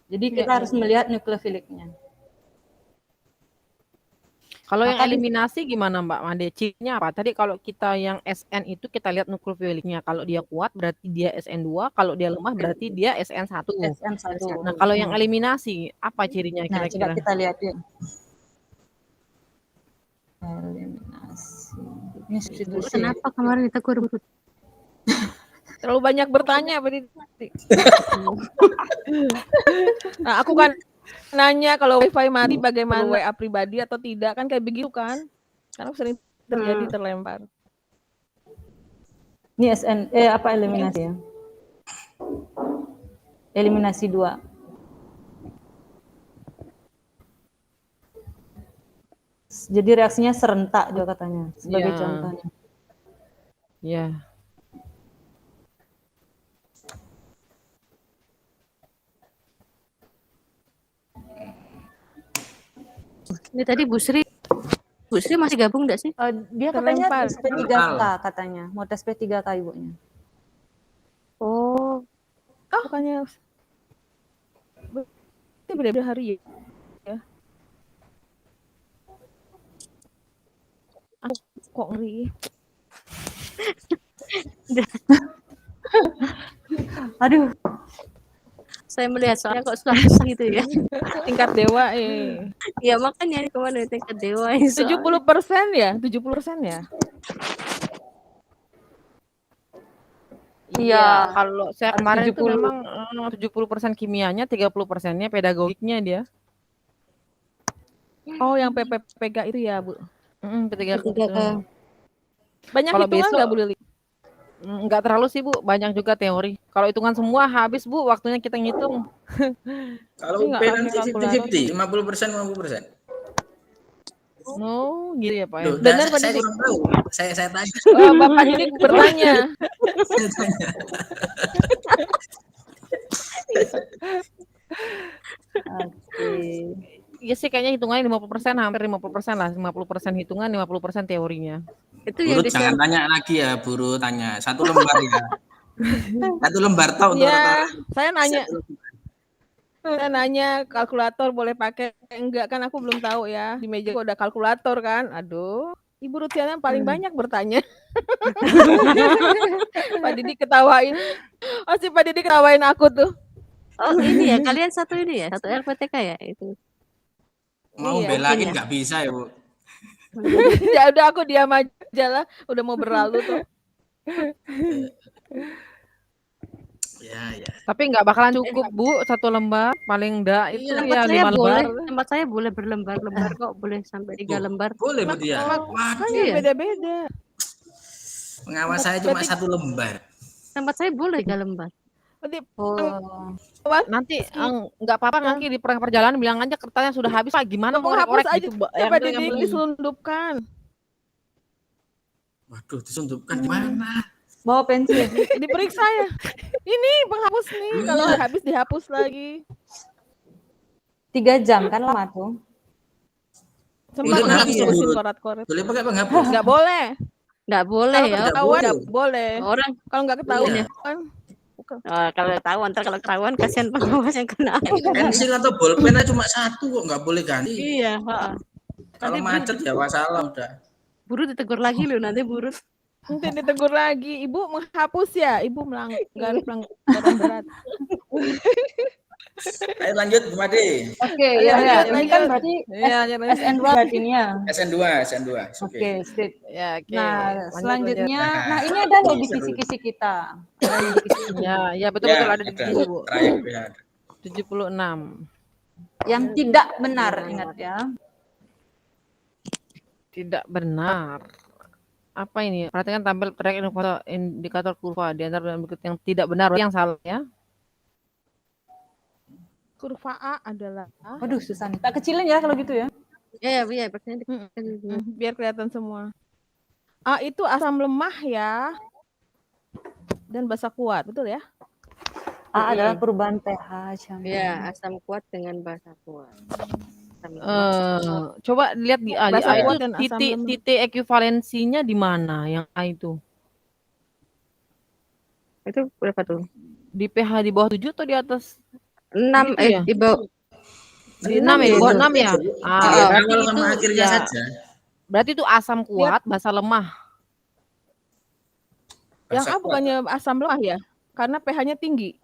Jadi kita harus melihat nukleofiliknya. Kalau yang eliminasi gimana Mbak Made? Cirinya apa? Tadi kalau kita yang SN itu kita lihat nukleofiliknya. Kalau dia kuat berarti dia SN2, kalau dia lemah berarti dia SN1. Nah, kalau yang eliminasi apa cirinya kira-kira? Nah, coba kita lihat ya. Eliminasi. Ini substitusi. Kenapa kemarin kita kurang? terlalu banyak bertanya berarti. Nah, aku kan nanya kalau wifi mati bagaimana, WA pribadi atau tidak, kan kayak begitu kan? Karena sering terjadi terlempar. Ini apa eliminasi ya? Eliminasi 2. Jadi reaksinya serentak juga katanya sebagai contohnya. Iya. Ini tadi Bu Sri masih gabung enggak sih? Dia katanya tes P3K katanya, mau tes P3K ibunya. Oh, bukannya itu beda-beda hari ya? Aku kok ngeri. Aduh. Saya melihat soalnya kok susah gitu ya. Tingkat dewa Iya makanya kemana tingkat dewa 70% ya? 70% ya? Iya, kalau saya kemarin itu memang 70% kimianya, 30%-nya pedagogiknya dia. Oh, yang PPPK itu ya, Bu? P3K. P3K. Banyak Kalau hitungan besok nggak Bu Lili? nggak terlalu sih Bu, banyak juga teori. Kalau hitungan semua habis Bu, waktunya kita ngitung. Kalau Ini UP nggak pakai nanti kalkulator. 50-50, 50%, 50%. Oh, gitu ya Pak ya. Loh, Benar Pak saya Didik. kurang tahu. Saya tanya. Bapak Didik bertanya. Saya tanya. Oke. Iya sih kayaknya hitungannya 50%, hampir 50% lah. 50% hitungan, 50% teorinya. Itu yang Buru jangan tanya lagi ya, Buru tanya. 1 lembar ya. 1 lembar toh untuk Iya, rata-rata. saya nanya. 1 lembar. Saya nanya kalkulator boleh pakai enggak kan aku belum tahu ya. Di meja kok ada kalkulator kan. Aduh, Ibu Rutiana paling banyak bertanya. Pak Didik ketawain. Oh si Pak Didik ketawain aku tuh. Oh ini ya, kalian satu ini ya, satu LPTK ya itu. Mau Iya, belain iya. nggak bisa ya, Bu. Ya udah aku diam aja lah. Udah mau berlalu tuh. Ya. Tapi nggak bakalan cukup Bu, 1 lembar. Paling enggak itu Tempat ya saya 5 boleh, lembar. tempat saya boleh berlembar-lembar kok, boleh sampai 3 lembar. Boleh Bu dia. Makanya Iya. beda-beda. Pengawas saya cuma 1 lembar. Tempat saya boleh 3 lembar. Berarti Oh, Nanti nggak apa-apa nanti di perjalanan bilang aja kertasnya sudah habis lah, gimana mau menghapus ngorek-ngorek aja gitu. Pak Yang Didik penting diselundupkan. Waduh, disundupkan di mana? bawa pensil. Diperiksa ya. Ini penghapus nih. Kalau udah habis dihapus lagi. 3 jam kan lama tuh. Sempat Boleh nanti penghapus ya, ngurusin Bu? korat-korat. Boleh pakai penghapus? Nggak boleh. Nggak boleh Kalau ya. ketahuan nggak boleh. boleh. Orang Kalau nggak ketahuan Iya. kan. oh, kalau ketahuan, ntar kalau ketahuan kasihan pengawas yang kena. Pensil atau bolpen cuma 1 kok, nggak boleh ganti. Iya, heeh. Kalau Nanti macet ya wassalam udah. buru ditegur lagi loh, nanti buru. Nanti ditegur lagi. Ibu menghapus ya. Ibu melanggar pelanggaran berat. Ayo lanjut, Bu Made. Oke, Ayo, ya. lanjut, Ini kan lanjut. berarti Iya, SN2 berarti ini ya. SN2. Oke, sip. Ya, oke. Nah, Lanjut. selanjutnya, nah ini ada nih di kisi-kisi kita. Ada nih di kisi-kisi. Ya, betul-betul ada di sini Bu. Trayek PH. 76. Yang tidak benar, ingat ya. Tidak benar. Apa ini? Perhatikan tampil track indikator kurva di antara berikut yang tidak benar, yang salah ya. Kurva A adalah Waduh, susah nih. Tak kecilin ya kalau gitu ya. Iya, pastinya biar kelihatan semua. A itu asam lemah ya. Dan basa kuat, betul ya? A adalah perubahan pH. Iya, asam kuat dengan basa kuat. Coba lihat di A. Di Basa A kuat itu dan asam lemah. titik ekuivalensinya di mana yang A itu? Itu berapa tuh? Di pH di bawah 7 atau di atas? 6 Gitu ya? di bawah Di 6 ya, di bawah 6 ya? Awal Berarti sama itu akhirnya ya, saja. berarti itu asam kuat, basa lemah. Yang Basa A bukannya asam lemah ya? Karena pH-nya tinggi.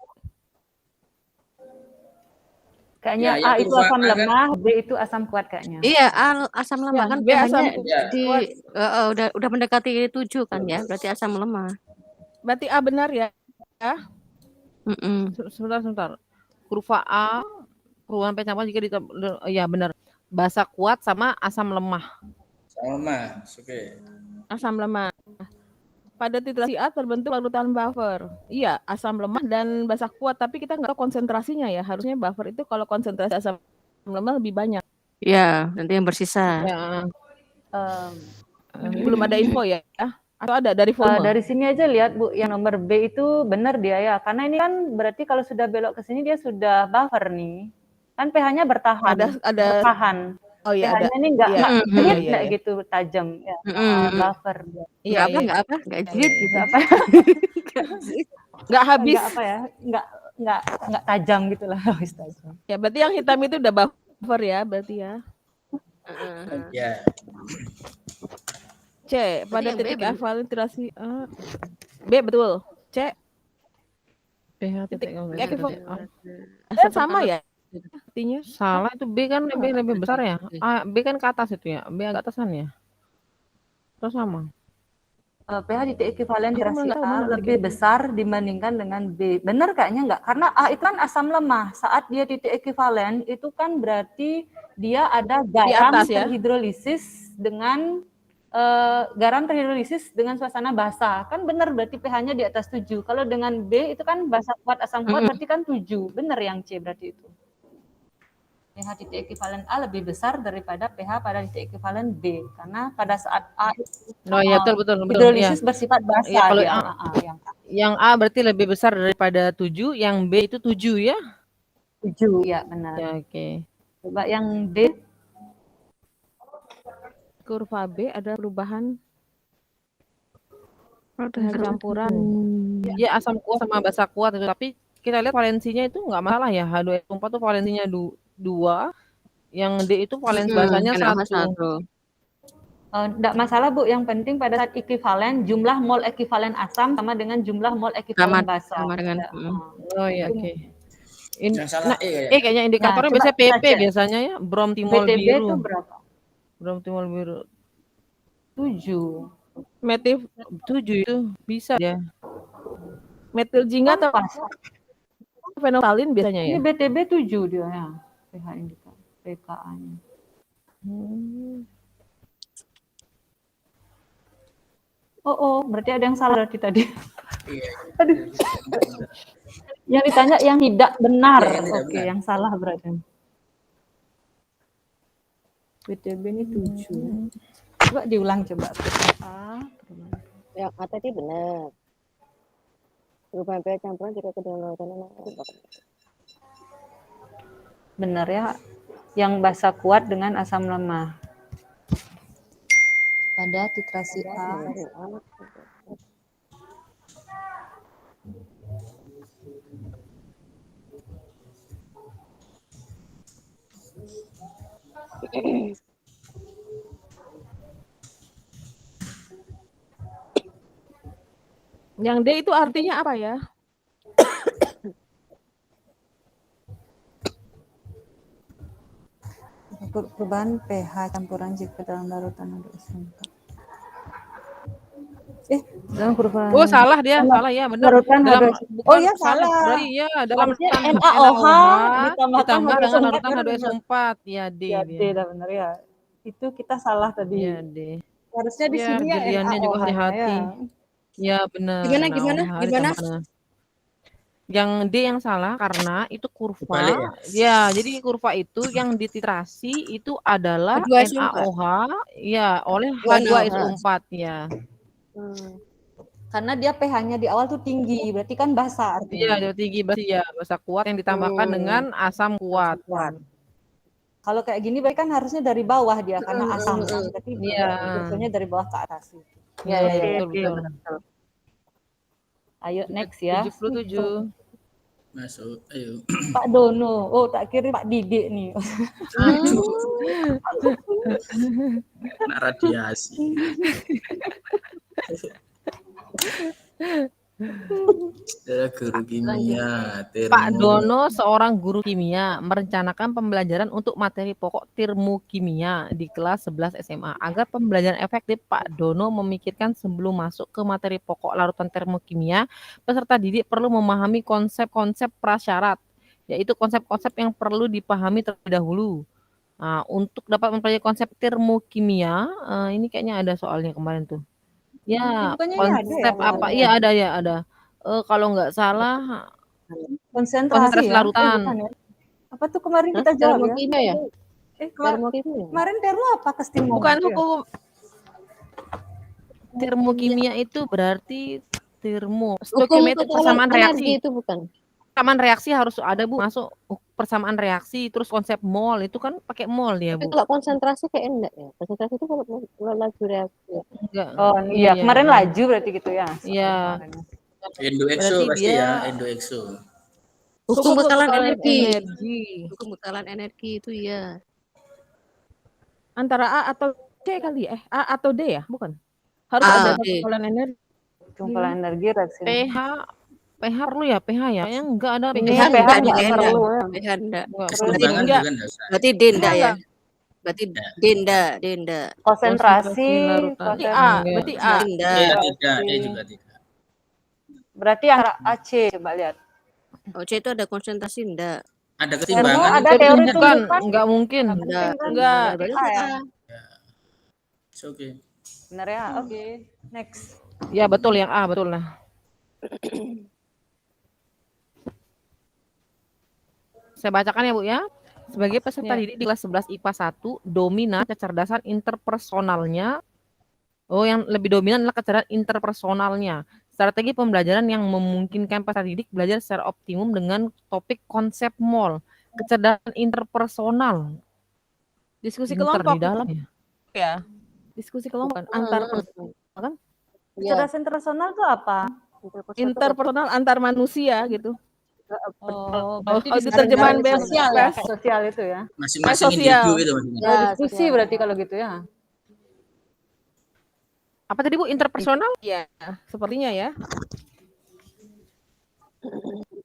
Kayaknya Ya, A yang itu kurva asam A kan? lemah, B itu asam kuat kayaknya. Iya, asam lemah Ya, kan B asam pH-nya kuat. udah mendekati 7 kan ya, berarti asam lemah. Berarti A benar ya? Sebentar. Kurva A, perubahan pH jika ya benar. Basa kuat sama asam lemah. Sama, oke. Asam lemah. Pada titrasi A terbentuk larutan buffer. Iya, asam lemah dan basa kuat, tapi kita nggak tahu konsentrasinya ya. Harusnya buffer itu kalau konsentrasi asam lemah lebih banyak. Iya, nanti yang bersisa. Ya. Belum ada info ya? Atau ada dari volume? Dari sini aja lihat Bu, yang nomor B itu benar dia ya. Karena ini kan berarti kalau sudah belok ke sini dia sudah buffer nih. Kan pH-nya bertahan. Bertahan. Oh iya, pH-nya ada. ini enggak Iya. gitu tajam ya. Buffer. Iya, enggak jahit gitu. Apa? Enggak habis. Enggak apa ya? Enggak tajam gitu lah, habis tajam. Ya, berarti yang hitam itu udah buffer ya, berarti ya. Ya. C, pada yang B titik bener. evaluasi B betul. C, pH titik titik ekuivalensi sama ya? Artinya salah itu B kan lebih besar ya. B kan ke atas itu ya. B agak atasan ya. Terus sama. pH titik ekuivalen Aku dirasi nggak tahu A mana lebih besar dibandingkan dengan B. Benar kayaknya enggak? Karena A itu kan asam lemah. Saat dia titik ekuivalen itu kan berarti dia ada garam atas ya? terhidrolisis dengan garam terhidrolisis dengan suasana basah. Kan benar berarti pH-nya di atas 7. Kalau dengan B itu kan basah kuat, asam kuat berarti kan 7. Benar yang C berarti itu. pH titik ekuivalen A lebih besar daripada pH pada titik ekuivalen B. Karena pada saat A Oh iya, betul. hidrolisis Iya. bersifat basah Iya, kalau dia. yang A berarti lebih besar daripada 7, yang B itu 7 ya? 7, ya benar. Ya, oke. Coba yang D. Kurva B ada perubahan pH campuran. Ya asam kuat sama basa kuat itu, tapi kita lihat valensinya itu nggak masalah ya. H2SO4 tuh valensinya 2, yang D itu valensi basanya 1. Enggak masalah Bu, yang penting pada saat ekuivalen jumlah mol ekuivalen asam sama dengan jumlah mol ekuivalen basa. Sama dengan Oh iya, oke. Yang salah Kayaknya indikatornya Nah, biasanya coba PP biasanya ya, bromtimol BTB biru. itu berapa? Bromtimol biru 7. Metil 7 itu bisa ya. metil jingga atau Pas. fenolphthalein biasanya ya? Ini BTB 7 dia ya. pH indikator pKa-nya. Oh, berarti ada yang salah berarti tadi. Aduh. Yang ditanya yang tidak benar. Oke, yang salah berarti. BTB ini 7. Coba diulang coba. Yang A tadi benar. Perubahan pH campuran jika kedua larutan Benar ya. Yang basa kuat dengan asam lemah. Pada titrasi A. Yang D itu artinya apa ya? Perubahan pH campuran jika dalam larutan ada asam. Dalam perubahan. Oh, salah dia, salah ya, benar. Larutan Dalam H2SO4. Oh ya salah. Berarti ya dalam Harusnya larutan NaOH ditambah dengan H2SO4 larutan H2SO4. Ya D Ya D dia. dah benar ya. Itu kita salah tadi. Ya D. Harusnya di Ya, sini ya pilihannya juga NaOH hati-hati. Ya benar. Gimana? Yang D yang salah karena itu kurva. Balik Ya, jadi kurva itu yang dititrasi itu adalah H2SO4. NaOH ya oleh H2SO4. H2SO4 ya. Karena dia pH-nya di awal tuh tinggi, berarti kan basah artinya. Iya, tinggi berarti ya basa kuat yang ditambahkan dengan asam kuat. Kalau kayak gini berarti kan harusnya dari bawah dia karena asam kan. Berarti Iya. biasanya dari bawah ke atas. Iya, betul. Ayo next ya. 77. Masuk, ayo. Pak Dono. Oh, tak kira Pak Didik nih. Kena radiasi. Adalah guru kimia. Pak Dono seorang guru kimia merencanakan pembelajaran untuk materi pokok termokimia di kelas 11 SMA. Agar pembelajaran efektif, Pak Dono memikirkan sebelum masuk ke materi pokok larutan termokimia, peserta didik perlu memahami konsep-konsep prasyarat, yaitu konsep-konsep yang perlu dipahami terlebih dahulu. Nah, untuk dapat mempelajari konsep termokimia, ini kayaknya ada soalnya kemarin tuh. Ya, Bukannya konsep apa? Iya ada. Kalau nggak salah Konsentrasi ya. larutan. Bukan ya? Apa tuh kemarin kita jawab ya? Termokimia ya? Kemarin Terlo apa kestimulasi? Bukan ya? hukum Termokimia itu berarti Hukum stoichiometrik persamaan reaksi. itu bukan. Persamaan reaksi harus ada Bu, masuk persamaan reaksi terus konsep mol itu kan pakai mol ya Tapi Bu. kalau konsentrasi kayak enggak ya. Konsentrasi itu kalau laju reaksi. Enggak. Oh iya, kemarin laju berarti gitu ya. Iya. Endoexo Berarti pasti dia- ya, endoexo. Hukum bekalan energi. energi. Hukum bekalan energi itu ya. Antara A atau C kali ya? A atau D ya? Bukan. Harus A, ada D. bekalan energi. Kumpulan energi reaksi. pH perlu ya pH ya? Yang enggak ada Ini pH pH enggak, nggak pH perlu ya. pH enggak. Enggak. Keseimbangan enggak. juga enggak usah. Berarti D enggak ya? Berarti D enggak. Konsentrasi. larutan. Berarti A, berarti A. D enggak. Iya, tidak, dia juga tidak. Berarti antara AC coba lihat. Oh, C itu ada konsentrasi enggak? Ada Termo keseimbangan. ada teori Bukan, tuntutan. enggak mungkin. Enggak. Enggak. Berarti A ya? A. It's okay. Benar ya? Oke. Next. Ya betul, yang A betul lah. Saya bacakan ya Bu ya. Sebagai peserta Ya. didik di kelas 11 IPA 1, dominan kecerdasan interpersonalnya. Oh, yang lebih dominan adalah kecerdasan interpersonalnya. Strategi pembelajaran yang memungkinkan peserta didik belajar secara optimum dengan topik konsep MOL. Kecerdasan interpersonal. Diskusi Inter kelompok di dalam ya. ya. Diskusi kelompok antar kan? Iya, Kecerdasan personal itu apa? Interpersonal antar manusia gitu. Oh, berarti Oh, diskusi diterjemahan dari sosial ya, bebas. sosial itu ya. Masing-masing sosial. individu gitu maksudnya. Oh, diskusi berarti kalau gitu ya. Apa tadi Bu? Interpersonal? Ya, sepertinya ya.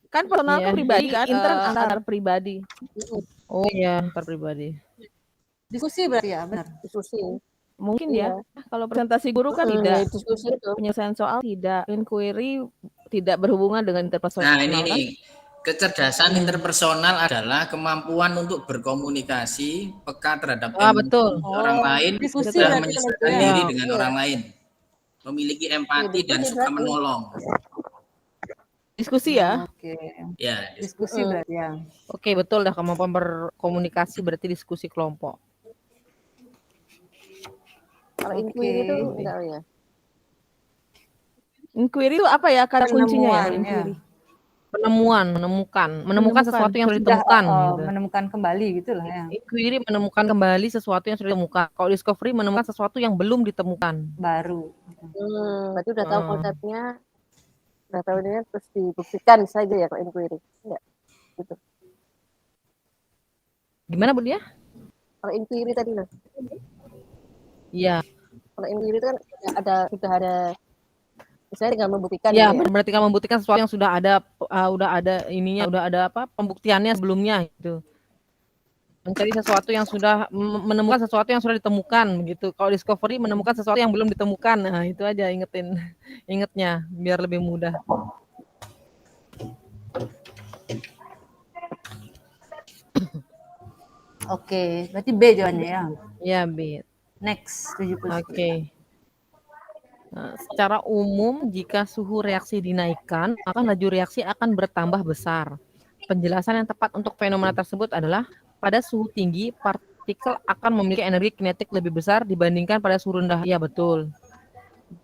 Kan personal Iya. kan pribadi kan, inter antar pribadi. Oh iya, antar pribadi. Diskusi berarti ya, benar. diskusi. Mungkin Iya. ya. Kalau presentasi guru kan Ya, tidak. diskusi itu. Penyelesaian soal tidak. Inquiry tidak berhubungan dengan interpersonal. Nah, ini kan? nih. Kecerdasan interpersonal adalah kemampuan untuk berkomunikasi, peka terhadap Betul. orang lain, Diskusi sudah berarti menyesuaikan kalau itu ya. diri dengan orang lain, memiliki empati dan diskusi suka berarti. menolong. Diskusi ya. Oke. Ya, Diskusi berarti ya. Oke, betul dah, kemampuan berkomunikasi berarti diskusi kelompok. Kalau Oke. inquiry itu enggak ya. Inquiry itu apa ya? Kata kuncinya ya, Penemuan, inquiry. Menemukan sesuatu yang sudah ditemukan. Gitu. Menemukan kembali gitulah ya. Inquiry menemukan kembali sesuatu yang sudah ditemukan. Kalau discovery menemukan sesuatu yang belum ditemukan. Baru. Berarti udah tahu konsepnya, udah tahu ini terus dibuktikan saja ya kalau inquiry. Enggak. Gitu. Gimana Bu dia? Kalau inquiry tadi loh. Iya. Kalau inquiry itu kan sudah ada misalnya tinggal membuktikan Iya, gitu ya. berarti kan membuktikan sesuatu yang sudah ada ininya, udah ada apa pembuktiannya sebelumnya gitu. Mencari sesuatu yang sudah menemukan sesuatu yang sudah ditemukan begitu. Kalau discovery menemukan sesuatu yang belum ditemukan. Nah, itu aja ingetnya biar lebih mudah. Oke, berarti B jawabannya ya. Ya, B. Next, 70. Oke. Nah, secara umum jika suhu reaksi dinaikkan, maka laju reaksi akan bertambah besar. Penjelasan yang tepat untuk fenomena tersebut adalah pada suhu tinggi partikel akan memiliki energi kinetik lebih besar dibandingkan pada suhu rendah. Ya, betul.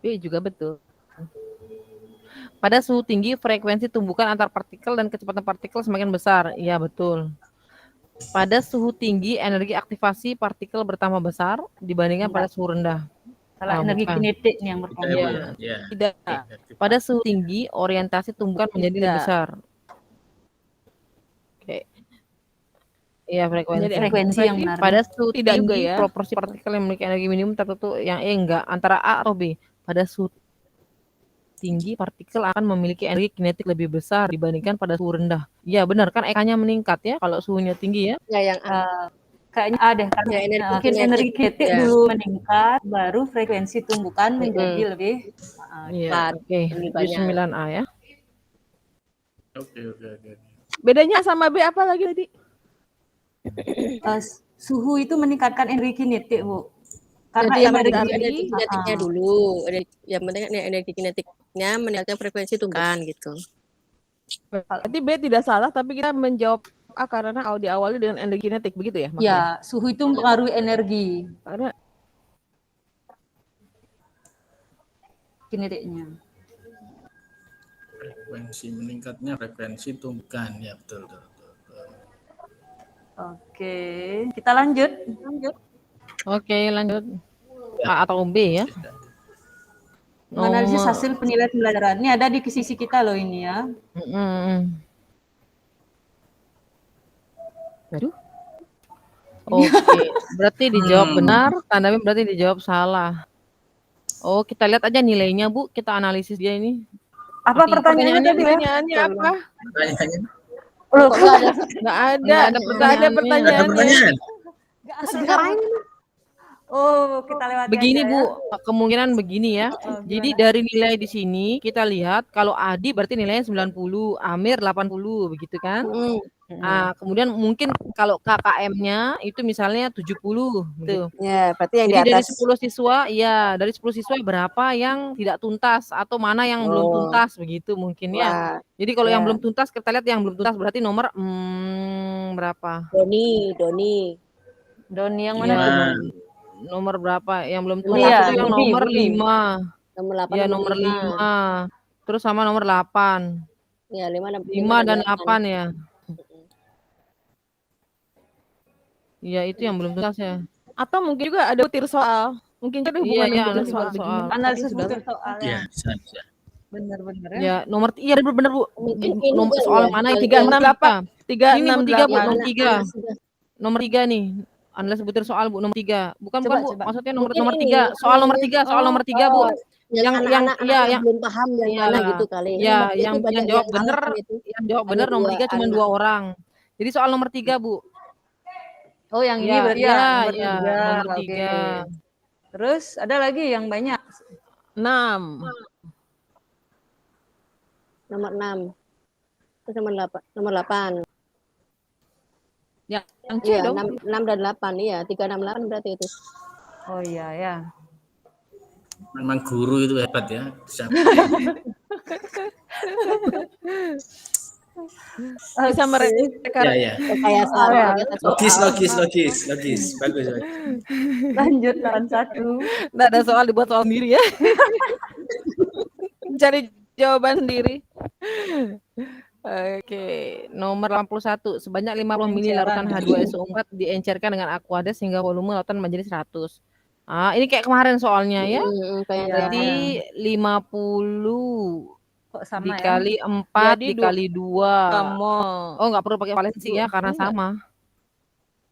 B juga betul. Pada suhu tinggi frekuensi tumbukan antar partikel dan kecepatan partikel semakin besar. Ya, betul. Pada suhu tinggi energi aktivasi partikel bertambah besar dibandingkan pada suhu rendah. Salah, energi kinetik nih yang bertambah. ya. Tidak. Pada suhu tinggi orientasi tumbukan menjadi lebih besar. Oke. Iya, Frekuensi yang benar. Pada suhu Tidak juga tinggi ya. proporsi partikel yang memiliki energi minimum tertentu yang enggak antara A atau B. Pada suhu tinggi partikel akan memiliki energi kinetik lebih besar dibandingkan pada suhu rendah. Iya, benar kan ekanya meningkat ya kalau suhunya tinggi ya. Ya yang Kayaknya ada kan Ya, energi kinetik ya. dulu meningkat, baru frekuensi tumbukan menjadi lebih Iya, oke. 9A ya. Oke. Bedanya sama B apa lagi tadi? Suhu itu meningkatkan energi kinetik, Bu. Karena Jadi energi kinetiknya dulu. Yang penting energi kinetiknya meningkatkan frekuensi tumbukan gitu. Berarti B tidak salah, tapi kita menjawab A karena diawali dengan energi kinetik, begitu ya? Maksudnya? ya, suhu itu mempengaruhi energi Karena kinetiknya. Frekuensi meningkatnya frekuensi tumbukan. Ya, betul. Oke, kita lanjut. Oke, lanjut. A atau B ya. Menganalisis hasil penilaian pembelajaran. Ini ada di sisi kita loh ini ya. Aduh. Oke, berarti dijawab benar, tandanya berarti dijawab salah. Oh, kita lihat aja nilainya, Bu. Kita analisis dia ini. Apa pertanyaannya tadi? pertanyaannya apa? Pertanyaannya. Loh, Nggak ada pertanyaannya. Ada pertanyaan. Oh, kita lewati Begini aja Bu, ya. kemungkinan begini ya. Oh, Jadi gimana? dari nilai di sini kita lihat kalau Adi berarti nilainya 90, Amir 80 begitu kan? Kemudian mungkin kalau KKM-nya itu misalnya 70 gitu. Ya, berarti yang di Jadi dari atas. 10 siswa, ya dari 10 siswa berapa yang tidak tuntas atau mana yang belum Oh, tuntas begitu mungkin ya. wah, Jadi kalau yang ya. belum tuntas kita lihat yang belum tuntas berarti nomor berapa? Doni. Doni yang mana Ya, tuh? nomor berapa? Yang belum Nomor tuntas Iya, itu yang Budi, nomor Budi. 5. Nomor 8, Ya, nomor nomor 5. 5. Terus sama nomor 8. Ya, 5 5 dan 8. 8 ya. Iya, itu yang belum tuntas ya. Atau mungkin juga ada butir soal. Mungkin ada Iya, hubungan iya, dengan butir analisis soal. butir soal. Analisis Sudah. butir soal Iya, ya. bisa. Bener-bener ya. Ya, iya benar Bu. Mungkin ini Nomor kali soal ya, mana yang yang- 3 yang- nomor 3. 3, Ini Bu 6, 3 Bu, 8. nomor 3. sudah. Nomor 3 nih. Analisis butir soal Bu, nomor 3. Bukan Coba, Bu, coba. maksudnya nomor Mungkin nomor ini, 3. Soal nomor namanya, 3, soal nomor 3 Bu. yang Yang anak-anak iya, yang yang belum paham yang iya, mana gitu kali. Ini iya, waktu itu yang banyak jawab yang bener, kalah kan itu. yang jawab Hanya bener nomor 3 cuma anak. 2 orang. Jadi soal nomor 3 Bu. Oh, yang ini Iya, berarti iya, ya, nomor iya, 3. nomor Oke. 3. Terus ada lagi yang banyak. 6. Nomor 6. Terus nomor 8. Nomor 8. Yang C Iya, dong. 6 dan 8. Iya, 3, 6, 8 berarti itu. Oh iya ya. Memang guru itu hebat ya. Bisa. Bisa mereka Ya, ya. Rekayasa Oh, ya. Logis. Bagus. Lanjut 81. Nggak ada soal dibuat soal sendiri ya. cari jawaban sendiri. Oke, nomor 81. Sebanyak 50 mili larutan H2SO4 diencerkan dengan aqueous sehingga volume lautan menjadi 100. Ini kayak kemarin soalnya ya. Kayak Berarti 50 Kok sama ya? dikali 4 Jadi dikali 2. Mol. Oh, nggak perlu pakai valensi ya karena sama.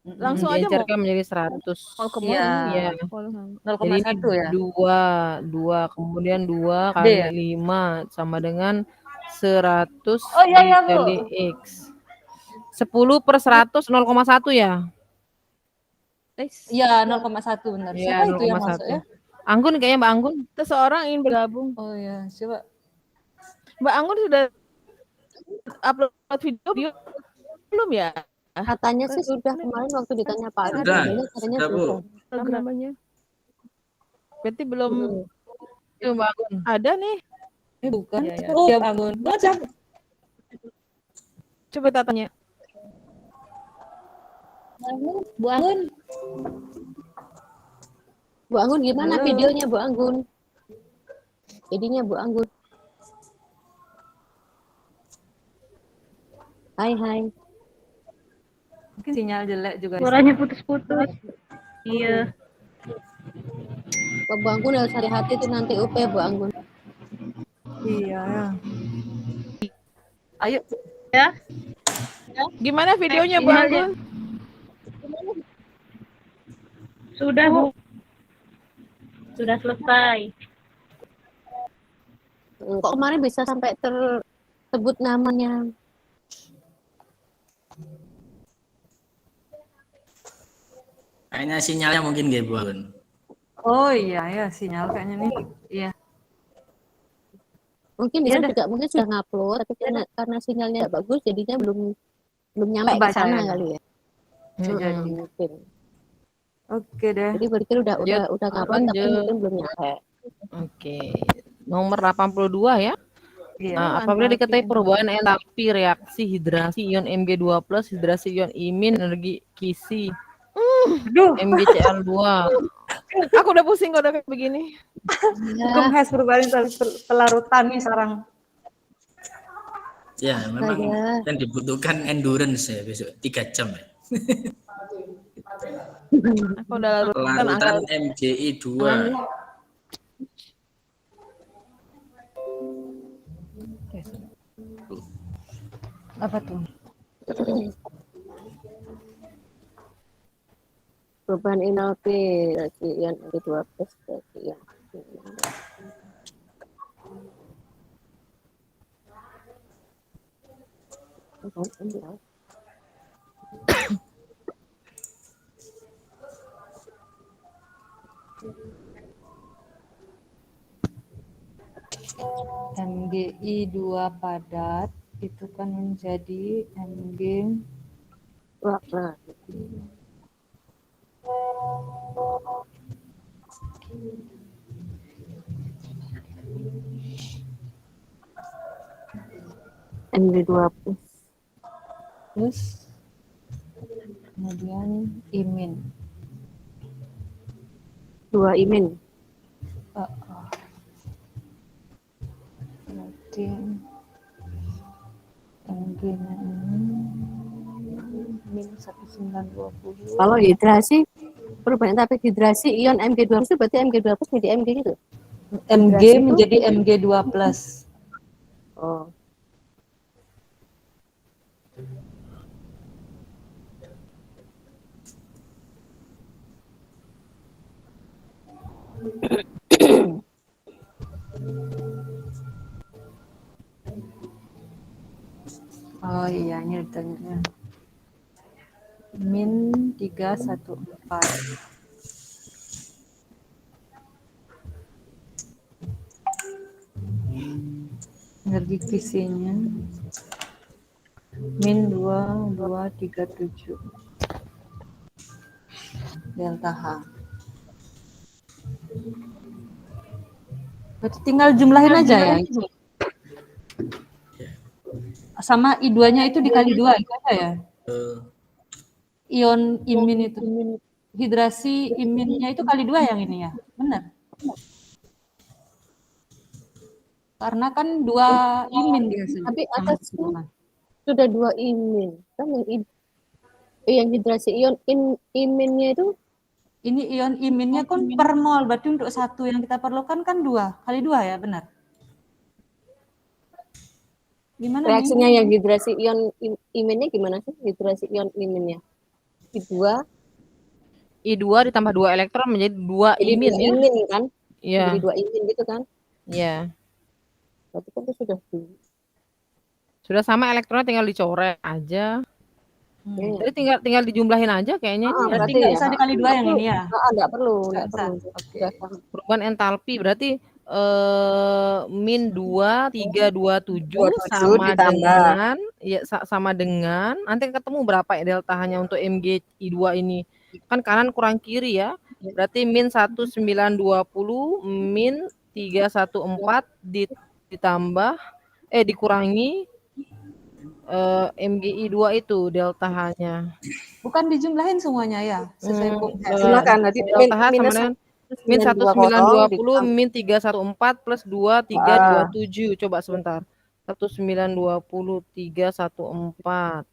Langsung aja mol. Diencerkan menjadi 100. Mol ke mol. Iya. Iya. Jadi ini 0,1 ya. 2, kemudian 2 D kali ya? 5 sama dengan 100 Oh iya ya, Bu. dikali X. 10 per 100 0,1 ya? Iya, 0,1 benar. Iya, Siapa itu yang 0,1. masuk ya? Anggun kayaknya Mbak Anggun. Seseorang ingin bergabung. Oh iya, coba. Mbak Anggun sudah upload video belum ya? katanya sih sudah kemarin waktu ditanya Pak Ari, Sudah, katanya sudah, Bu. sudah. Apa namanya? Berarti belum Itu Mbak Anggun. ada nih. Bukan. Oh, ya Anggun. Baca. Coba kita tanya. Bu Anggun. Bu Anggun gimana Halo. videonya Bu Anggun? Jadinya Bu Anggun. Hai. Mungkin sinyal jelek juga. Suaranya putus-putus. Iya. Bu Anggun harus hati-hati tuh nanti UP Bu Anggun. Iya ya. Ayo. Gimana videonya Bu Anggun? Sudah, Bu. Sudah selesai. Kok kemarin bisa sampai tersebut namanya? Kayaknya sinyalnya mungkin nggih Bu Anggun. Oh iya ya, sinyal kayaknya nih. Iya. Mungkin dia juga mungkin sudah ngupload, tapi karena sinyalnya nggak bagus, jadinya belum nyampe ke Kebaca sana ya. kali ya. Jadi. Mungkin. Oke deh. Jadi berarti udah ngupload tapi Lanjut. mungkin belum nyampe. Oke. Nomor 82 ya. Iya. Nah, apabila diketahui perubahan entalpi reaksi hidrasi ion Mg2+, hidrasi ion imin, energi Kisi, Aduh, MgCl2. Aku udah pusing kalau udah kayak begini. hukum has perubahan pelarutan nih sekarang. Ya, memang Saya. yang dibutuhkan endurance ya besok 3 jam ya. Aku udah larutan angka Larutan MgI2. Apa tuh? Perubahan entalpi reaksi ion Mg2+ reaksi ion. MgI 2 padat itu kan menjadi Mg Wah, nah. MG2 plus kemudian Imin. 2 Imin. Berarti Mg-nya ini min 1920. Kalau hidrasi perubahan tapi hidrasi ion Mg2+ itu berarti Mg2+ menjadi Mg gitu. Mg Hidrasi itu- menjadi Mg2+. Oh. Oh iya, ini ditanya. Min 314. Energi fisinya min 2237 delta H. Berarti tinggal jumlahin aja ya. Sama I2-nya itu dikali 2 itu aja ya. Ion imin itu. Hidrasi iminnya itu kali 2 yang ini ya. Benar. Karena kan 2 imin dihasilkan. Tapi atas sudah 2 Imin. Kan yang hidrasi ion iminnya itu Ini ion iminnya kan per mol, berarti untuk satu yang kita perlukan kan 2 kali 2 ya, benar? Gimana reaksinya nih? yang hidrasi ion iminnya gimana sih? Hidrasi ion iminnya. I2 I2 ditambah 2 elektron menjadi 2 jadi imin 2 ya. imin kan? Iya. Jadi 2 imin gitu kan? Iya. Berarti kan itu Sudah sama elektronnya tinggal dicoret aja. Iya. Jadi tinggal dijumlahin aja kayaknya ini ya. Berarti berarti nggak ya. usah dikali 2 yang ini ya? Enggak perlu, Nggak enggak perlu. usah. Oke. Sudah sama. Perubahan entalpi berarti min 2 327 sama ditambah. dengan ya sama dengan nanti ketemu berapa ya delta hanya untuk MgI2 ini. Kan kanan kurang kiri ya. Berarti min 1920 min 314 ditambah dikurangi MgI2 itu delta H-nya. Bukan dijumlahin semuanya ya? Sesuai Silakan nanti delta H sama dengan min 1920 min 314 plus 2327. Coba sebentar. 1920 314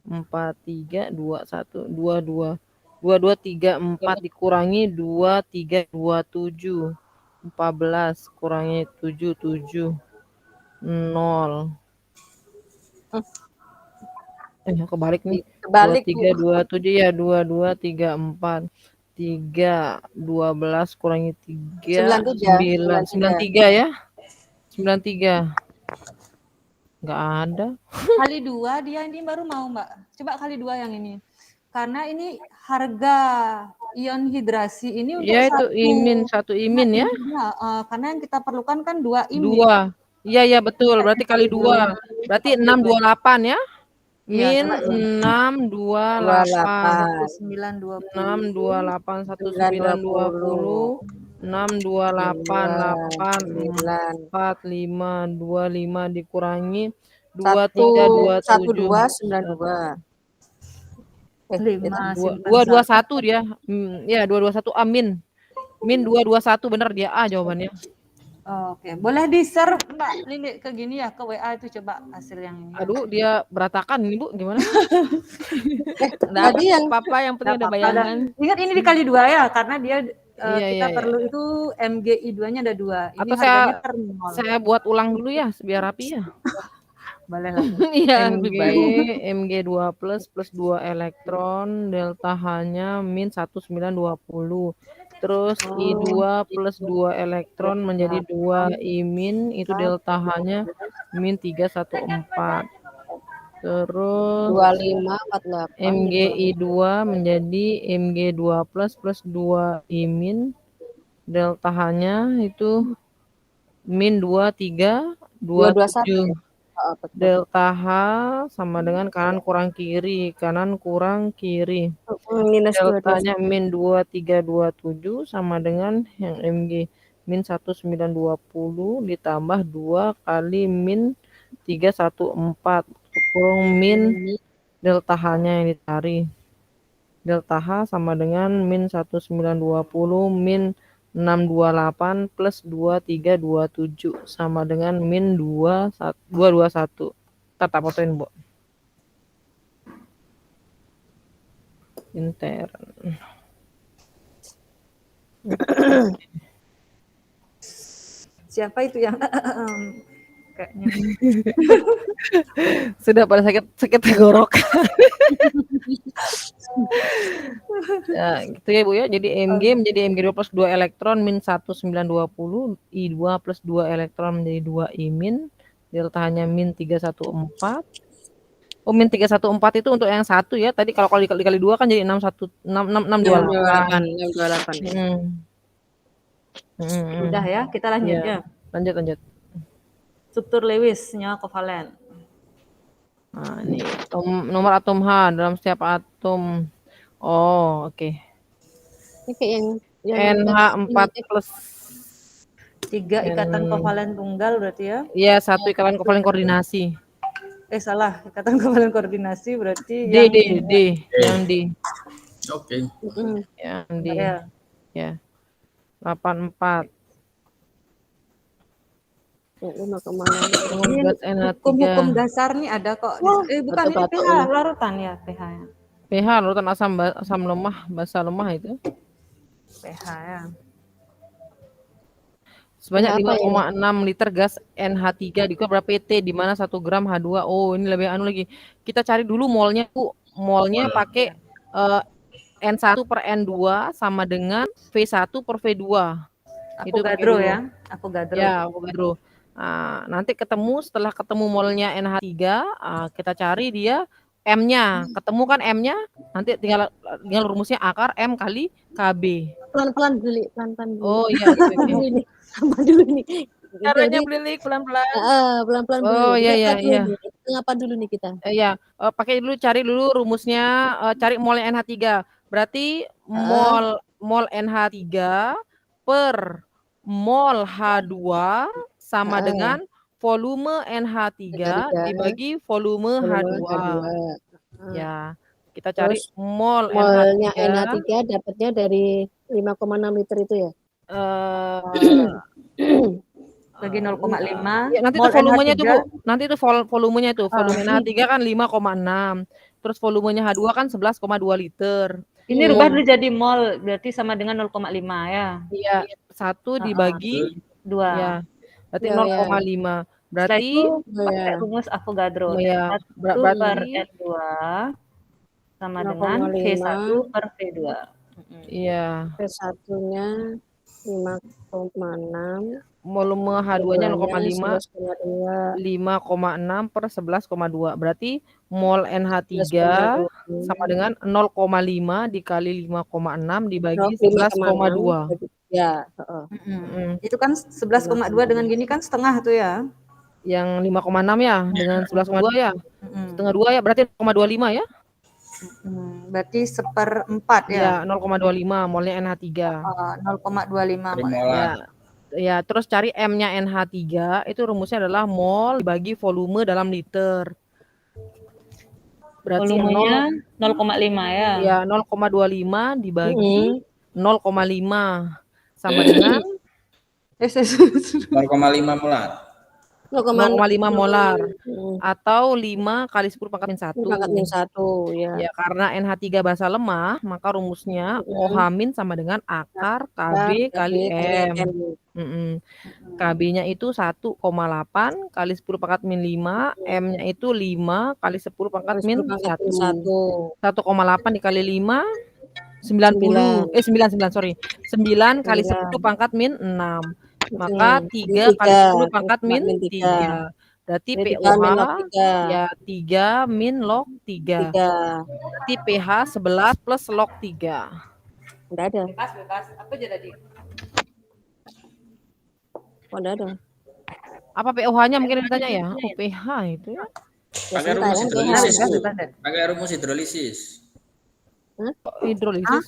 4321 22 2234 dikurangi 2327 14 kurangi 77 0 kebalik nih. Kebalik 2327 ya 2234 3 12 kurangi 3 93 ya 93 nggak ada kali 2 dia ini baru mau Mbak. Coba kali 2 yang ini. Karena ini harga ion hidrasi ini untuk ya itu satu imin ya. Karena yang kita perlukan kan 2 imin. 2. Iya betul. Berarti kali 2. Berarti 628 ya. Min 628 628 1920 628 8 4 5 25 dikurangi 2327 221 dia. Ya 221 amin. Min 221 benar dia A jawabannya. Oke, boleh di-share Mbak Lili ke gini ya, ke WA itu coba hasil yang ini. Aduh, dia berantakan ini Bu, gimana? Tadi yang papa yang penting ada bayangan. Ingat ini dikali 2 ya, karena dia kita perlu itu MgI2-nya ada 2. Ini atau harganya per mol. Saya buat ulang dulu ya, biar rapi ya. Boleh lah. Iya, lebih baik. Mg2 plus 2 elektron, delta H-nya min 1920. Terus I2 plus 2 elektron menjadi 2 imin, itu delta H-nya min 314. Terus 2548 MgI2 menjadi Mg2 plus 2 imin, delta H-nya itu min 23, 221 27. ya? Oh, betul. Delta H sama dengan kanan kurang kiri. Kanan kurang kiri. Minus 221. Deltanya min 2327 sama dengan yang MG min 1920 ditambah 2 kali min 314 kurung min delta H-nya yang dicari. Delta H sama dengan min 1920 min 628 plus 2327 sama dengan min 221. Tata fotoin, Bu. Intern. Siapa itu yang kayaknya Sudah pada sakit tenggorokan. Ya, gitu ya, Bu ya. Jadi MG menjadi MG2 plus 2 elektron min 1920, I2 plus 2 elektron menjadi 2 I min, deltanya min 314. Oh, min 314 itu untuk yang satu ya. Tadi kalau dikali 2 kan jadi 628. 628. Udah ya, kita lanjut ya. Lanjut. Struktur Lewis-nya kovalen. Nah, ini nomor atom H dalam setiap atom. Oh, oke. Ini kayak yang NH4 plus 3 ikatan kovalen tunggal berarti ya? Iya, 1 ikatan kovalen koordinasi. Salah, ikatan kovalen koordinasi berarti D, yang D. Oke. Yang D. Ya. 84. 5,6. Hukum dasar nih ada kok. Bukan ini pH larutan ya, pH-nya. pH larutan asam lemah, basa lemah itu. pH ya. Sebanyak 5,6 liter gas NH3 dikuat berapa PT, di mana 1 gram H2. Oh, ini lebih lagi. Kita cari dulu molnya, Bu. Molnya pakai N1 per N2 sama dengan V1 per V2. Avogadro ya. Avogadro. Ya, Avogadro. Nah, nanti setelah ketemu molnya NH3, kita cari dia M-nya. Ketemu kan M-nya, nanti tinggal rumusnya akar M kali KB. Pelan-pelan beli, pelan-pelan. Oh iya. Sama dulu nih. Caranya beli pelan-pelan. Pelan-pelan dulu. Oh iya. Ngapa dulu nih kita? Iya, cari dulu rumusnya, cari molnya NH3. Berarti mol NH3 per mol H2 sama dengan volume NH3 dibagi volume H2. Ya, kita cari molnya NH3 dapatnya dari 5,6 liter itu ya? Bagi 0,5. Ya, nanti itu volumenya tuh, Bu. Nanti itu volumenya tuh. Volume NH3 kan 5,6. Terus volumenya H2 kan 11,2 liter. Ini rubah dulu jadi mol, berarti sama dengan 0,5 ya. Iya, 1 dibagi 2. Ya. Berarti 0,5. Berarti pakai rumus Avogadro. Ya, 1 per N2 sama dengan V1 per V2. Iya. V1-nya 5,6. Volume H2-nya 0,5. 5,6 per 11,2. Berarti mol NH3 sama dengan 0,5 dikali 5,6 dibagi 11,2. Ya, Itu kan 11,2 dengan gini kan setengah tuh ya. Yang 5,6 ya dengan 11,2 ya. Setengah 2 ya, berarti 0,25 ya. Berarti 1/4 ya. Ya, 0,25 molnya NH3. 0,25 molnya. Ya, terus cari M-nya NH3, itu rumusnya adalah mol dibagi volume dalam liter. Berarti volumenya 0,5 ya. Ya, 0,25 dibagi 0,5 sama dengan 0,5 molar. 0,5 molar atau 5 kali 10 pangkat min 1. Pangkat min 1 ya. Ya, karena NH3 basa lemah, maka rumusnya OH- sama dengan akar KB kali M. KB-nya itu 1,8 kali 10 pangkat min 5, M-nya itu 5 kali 10 pangkat min 1. 1,8 dikali 5 90. 9 kali 10 pangkat min 6. Maka 3 kali 10 pangkat min 3. Berarti POH ya 3 min log 3. Berarti pH 11 plus log 3. Enggak ada. Bebas. Apa jadi? Oh, enggak ada. Apa POH-nya mungkin yang ditanya ya? Oh, pH itu ya. Ya Pakai sebentar rumus kan pH. hidrolisis, Bu. Tanda. Pakai rumus hidrolisis. Hidrolisis.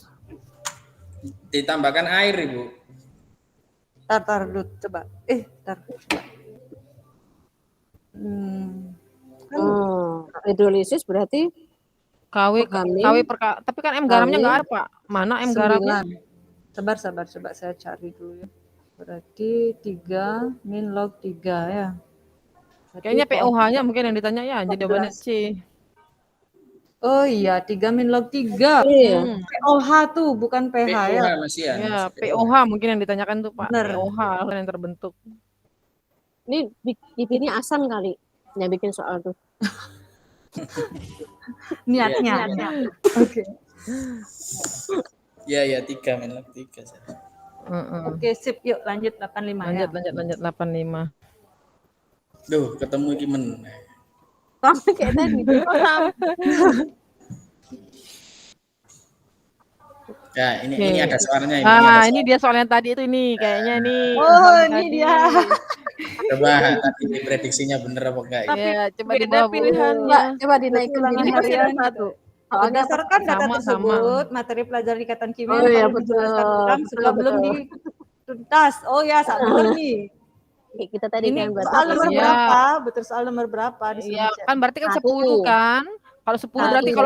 Ditambahkan air, Ibu. Tar dulu coba. Tar. Hidrolisis berarti KW tapi kan M garamnya nggak ada, Pak. Mana M garamnya? 9. Sabar, coba saya cari dulu ya. Berarti 3 min log 3 ya. Kayaknya POH-nya mungkin yang ditanya ya, jadi jawabannya 14. C. Oh iya, 3 min log 3. Iya. POH tuh, bukan pH ya. POH masih ya. Ya, POH mungkin yang ditanyakan tuh, Pak. Bener. POH yang terbentuk. Ini bikinnya asam kali. Yang bikin soal tuh. Niatnya. Oke. Ya, 3 min log 3. Oke, sip. Yuk lanjut 85 ya. Lanjut 85. Duh, ketemu Kimen. Sama kayak tadi. Ya, ini ada soalnya ini. Ini dia soalnya tadi itu ini kayaknya nih. Oh, ini dia. Coba tadi prediksinya bener apa enggak? Ya, coba Beda dibawa, Bu. pilihannya. Coba dinaikin Ulangan gini. harian satu. Berdasarkan data sama. tersebut, materi pelajaran ikatan kimia Oh, iya, perlu betul. dijelaskan ulang sebelum Betul. belum dituntas. Oh ya, saat bener nih. Kayak kita tadi Ini kan buat soal nomor Iya. berapa? Betul soal nomor berapa? Iya, Disuruh cek. kan berarti kan 1. 10 kan? Kalau 10 berarti Satu.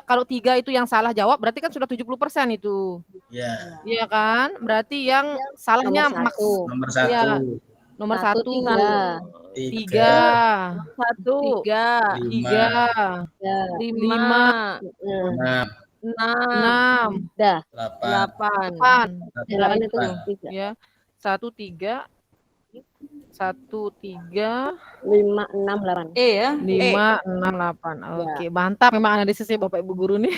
kalau 3 itu yang salah jawab berarti kan sudah 70% itu. Ya, Iya kan? Berarti yang salahnya Nomor 1. nomor Iya. 1, nomor 1, 1, 3. 3, 3, 3, Ya. 5, 6, 6, 6, Dah. 8, 8. 8 itu 3. Ya. 1, 3, 1, 3, 5, 6, 8. Ya. 5, 6, 8. Oke, mantap memang analisisnya Bapak Ibu guru nih.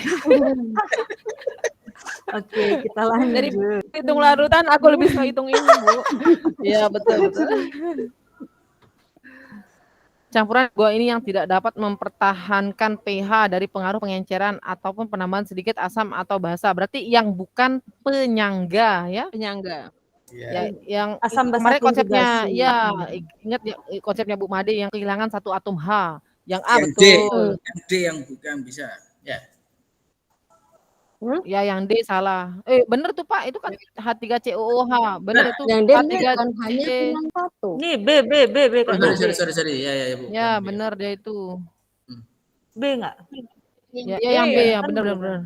Oke, kita lanjut. hitung larutan aku lebih suka hitung ini, Bu. Iya, betul. Campuran gua ini yang tidak dapat mempertahankan pH dari pengaruh pengenceran ataupun penambahan sedikit asam atau basa. Berarti yang bukan penyangga ya. Penyangga. Ya, yang Asam basa kemarin konsepnya konjugasi. ya ingat ya konsepnya Bu Made yang kehilangan satu atom H. Yang A yang D, betul. yang D yang bukan bisa. Ya, Ya yang D salah. Bener tuh Pak, itu kan H3COOH. Bener itu. Yang D H3 bukan hanya bilang 1. Nih B kan. sorry. Ya, Bu. Ya bener dia itu. B enggak? Ya yang B ya bener. Ya,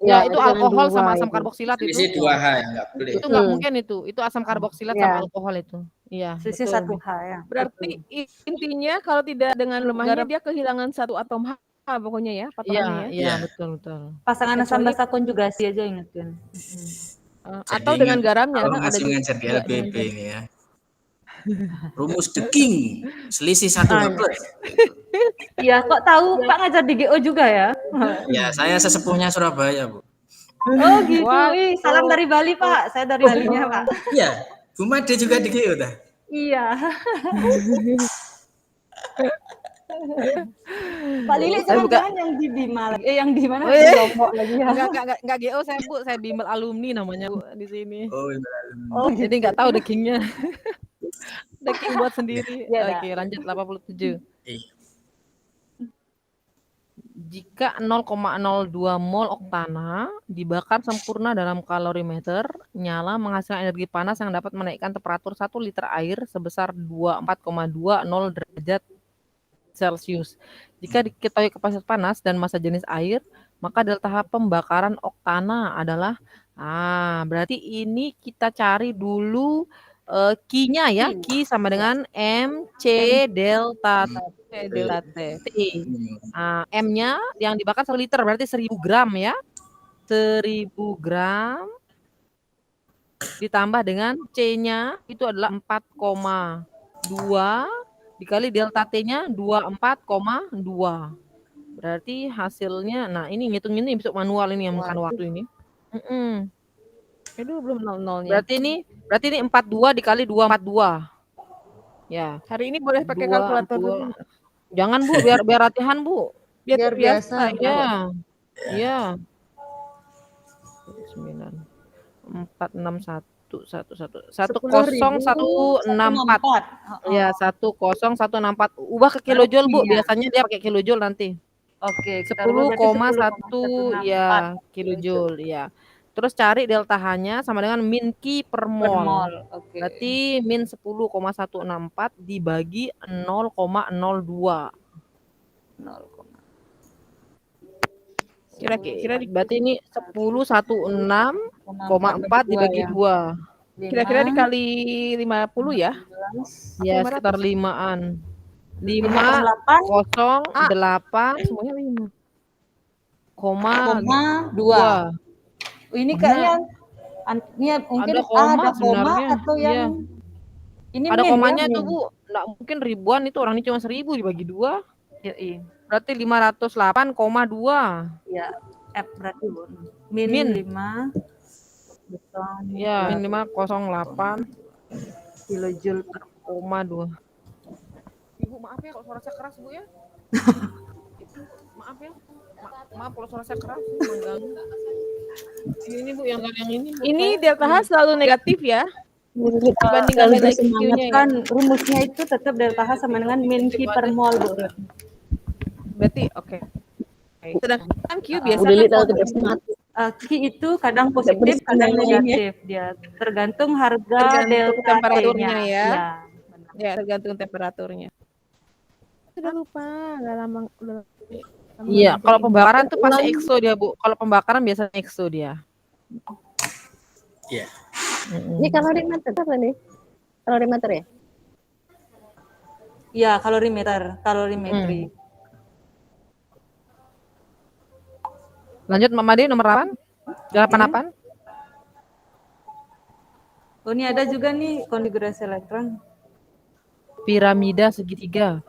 Ya itu alkohol sama asam karboksilat itu. Selisih 2H yang enggak boleh. Itu nggak mungkin itu. Itu asam karboksilat sama alkohol itu. Iya. Selisih betul. 1H ya. Berarti intinya kalau tidak dengan lemahnya dia kehilangan satu atom H pokoknya ya, patokannya ya. Iya, Iya. betul. Pasangan asam basa konjugasi aja ingetin. Atau dengan garamnya Kalau kan ada masih juga. ngajar di LPB ini ya. Rumus The King, selisih 1 plus. Iya, kok tahu Pak ngajar di GO juga ya? Ya, saya sesepuhnya Surabaya, Bu. Oh gitu. Wah. Ih, salam dari Bali Pak. Saya dari Balinya Pak. Iya, Bu Made juga di GU dah. Iya. Pak Lili Saya buka- jangan yang di Bima lagi. Yang di mana? Oh, Di iya. Lombok lagi ya. Enggak GO saya Bu, saya bimbel alumni namanya Bu di sini. Oh, iya. Jadi enggak tahu dekingnya. Deking buat sendiri. Ya, Oke, lanjut 87. Iya. Jika 0,02 mol oktana dibakar sempurna dalam kalorimeter, nyala menghasilkan energi panas yang dapat menaikkan temperatur 1 liter air sebesar 24,20 derajat Celcius. Jika diketahui kapasitas panas dan massa jenis air, maka delta H pembakaran oktana adalah berarti ini kita cari dulu Q-nya ya. Q sama dengan MC delta T. M-nya yang dibakar 1 liter berarti 1000 gram ya. 1000 gram ditambah dengan C-nya itu adalah 4,2 dikali delta T-nya 24,2. Berarti hasilnya, nah ini ngitung ini besok manual ini yang makan waktu ini. Aduh, belum 00-nya. Berarti ini 42 dikali 242. Ya. Hari ini boleh pakai 2, kalkulator 2. dulu. Jangan Bu, biar latihan Bu. Biar biasa. Ya. Iya. 9. 461 10.164. Ya, 10.164. Ubah ke kilojoule, Bu. Iya. Biasanya dia pakai kilojoule nanti. Oke, kita rubah berarti 10,1 ya kilojoule ya. Terus cari delta H-nya sama dengan min Q per per mol. mol. Oke. Berarti min 10,164 dibagi 0,02. 0, Kira-kira Berarti ini 1016,4 dibagi ya. 2. Kira-kira dikali 50 ya? Ya, 500. sekitar 5-an. 5,8 5,08 semuanya 5. Koma 2. Ini kayaknya ini mungkin ada koma ada koma sebenarnya. atau yang ini Ada min, komanya ya, tuh, min. Bu. Nggak mungkin ribuan itu, orang ini cuma 1000 dibagi 2. Ya, iya. Berarti 508,2. Ya, F berarti Bu. Min Min. 5 Ya, min 508 kilojoule per koma 2. Ibu maaf ya kalau suara saya keras, Bu ya. Maaf ya. Maaf kalau suara saya keras mengganggu. Ini Bu yang ini. Bu. Ini delta H selalu negatif ya? Dibandingkan nilai Q-nya ya? kan rumusnya itu tetap delta H sama dengan min Q per mol, Bu. Berarti oke. Sedangkan Q biasa Udah lihat kan tahu tidak semangat. Q itu kadang positif, kadang negatif. Dia tergantung harga tergantung delta temperaturnya T-nya. ya. Ya, benar. Ya, tergantung temperaturnya. Sudah lupa, udah lama Iya, kalau pembakaran tuh pasti EXO dia, Bu. Kalau pembakaran biasanya EXO dia. Iya. Ini kalorimeter apa nih? Kalorimeter ya? Ya, kalorimetri. Lanjut Mama Made nomor 8. 88. Oh, ini ada juga nih konfigurasi elektron. Piramida segitiga.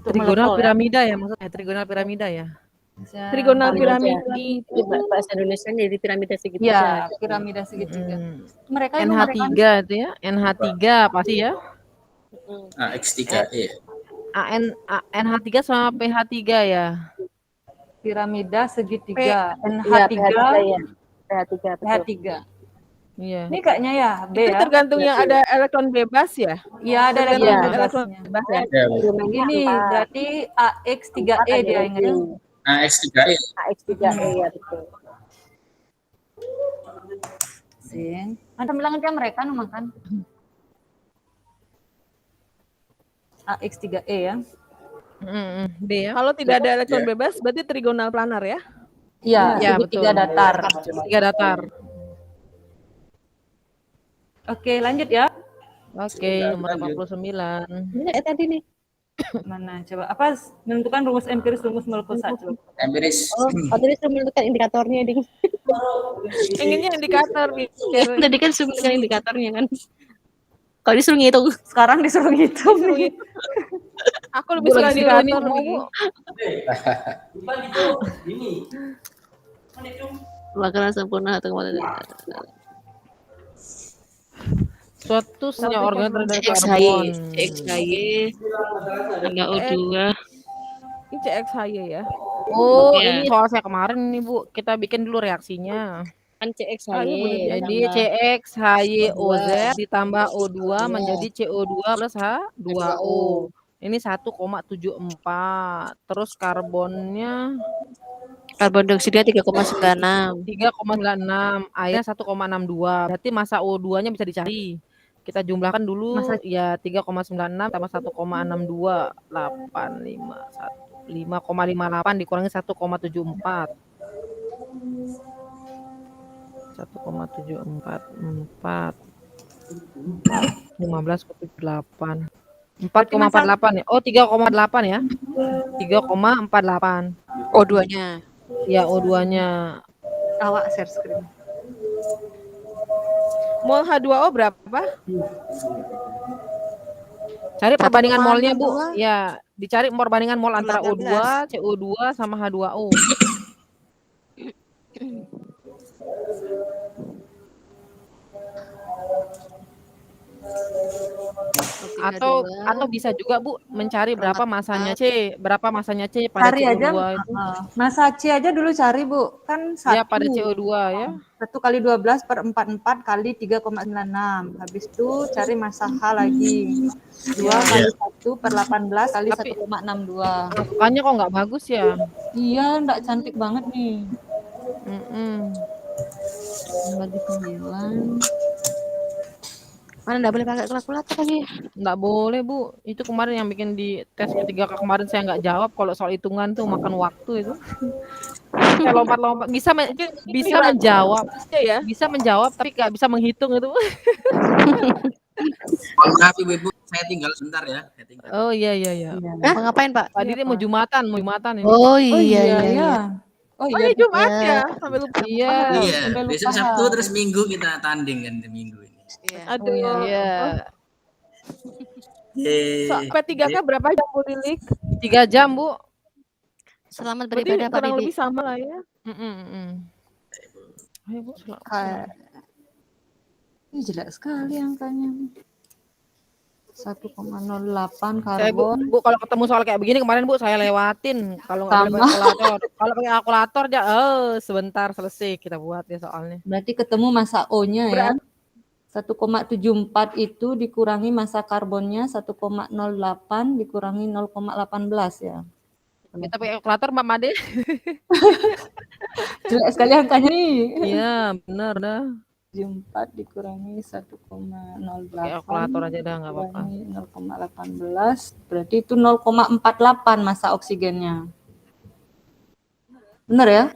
Untuk Trigonal molekul, piramida ya maksudnya, trigonal piramida ya. trigonal Paling piramida aja. itu Ini bahasa Indonesia jadi piramida segitiga. Ya, piramida segitiga. Mereka itu NH3 itu ya, NH3 pasti ya. AX3E. NH3 sama PH3 ya. piramida segitiga Iya, NH3 ya. PH3. PH3. Iya. Ini kayaknya ya B itu ya. tergantung yang ada elektron bebas ya? Iya, ada Tergantung elektron elektron bebasnya. bebas ya? Ya, Ini berarti AX3E dia ingatnya. AX3E. AX3E ya betul. Sing. Ada bilangan mereka nama kan? AX3E ya. B ya. Kalau tidak ada elektron bebas berarti trigonal planar ya? Iya, Ya, segitiga betul. datar. Segitiga datar. Oke, lanjut ya. Oke, nomor 49. Ini tadi nih. Mana coba apa menentukan rumus empiris rumus molekul satu. Empiris. Oh tadi sudah menentukan indikatornya ding. Inginnya indikator Ya, tadi kan suruh menentukan indikatornya kan. Kalau disuruh ngitung. Sekarang disuruh ngitung. Aku lebih suka indikator Bu. Makanan sempurna atau kemana? Suatu senyawa organik dari CXHY, karbon. CXHY, enggak O2. ini CXHY ya? Oh, Iya. ini soal saya kemarin nih Bu. Kita bikin dulu reaksinya. Kan CXHY. Jadi CXHYOZ ditambah O2 menjadi CO2 plus H2O. Ini 1,74. Terus karbonnya Karbon dioksida 3,96. 3,96, airnya 1,62. Berarti massa O2-nya bisa dicari. Kita jumlahkan dulu ya 3,96 tambah 1,62 5,58 dikurangi 1,74. 1,744 15,8 4,48 ya. Oh, 3,8 ya. 3,48. O2-nya. Ya, O2-nya. Awak share screen. Mol H2O berapa? Cari perbandingan molnya, Bu. 1,62. Ya, dicari perbandingan mol antara 18. O2, CO2 sama H2O. Atau 32. bisa juga Bu mencari berapa masanya 44. C pada Cari aja, CO2 itu. masa C aja dulu cari Bu, kan Ya pada 1. CO2 ya. 1 kali 12 per 44 kali 3,96. Habis itu cari masa H lagi. 2 Ya. kali 1 per 18 kali Tapi 1,62. masukannya kok nggak bagus ya? Iya, nggak cantik banget nih. Bagi 9. Mana enggak boleh pakai kalkulator lagi. Nggak boleh Bu. Itu kemarin yang bikin di tes P3K kemarin saya nggak jawab. Kalau soal hitungan tuh makan waktu itu. Saya lompat-lompat bisa menjawab. Ya. Bisa menjawab tapi nggak bisa menghitung itu. Mohon maaf Ibu, saya tinggal sebentar ya. Saya tinggal. Oh iya. Mau ngapain, Pak? Tadi dia mau Jumatan ini. Oh Oh iya. iya. Oh Oh iya, iya Jumat Ya. ya, sampai lupa. Iya. Iya, sampai lupa besok Sabtu hal. terus Minggu kita tanding kan di Minggu ini. Iya. Aduh. Iya. P3K berapa jam Bu Lilik? 3 jam Bu. Selamat Berarti beribadah Pak kurang Didi. lebih sama lah ya. Ayo Bu, Ini jelek sekali angkanya. 1,08 Saya karbon. Bu kalau ketemu soal kayak begini kemarin Bu saya lewatin. Kalau nggak boleh pakai kalkulator. Kalau pakai kalkulator aja, sebentar selesai kita buat ya soalnya. Berarti ketemu masa O-nya ya. 1,74 itu dikurangi masa karbonnya 1,08 dikurangi 0,18 ya. Kita pakai kalkulator Mbak Made. Jelek sekali angkanya nih. Iya, benar dah. 74 dikurangi 1,08 Pakai kalkulator aja dah nggak apa-apa. dikurangi 0,18 berarti itu 0,48 masa oksigennya. Benar ya?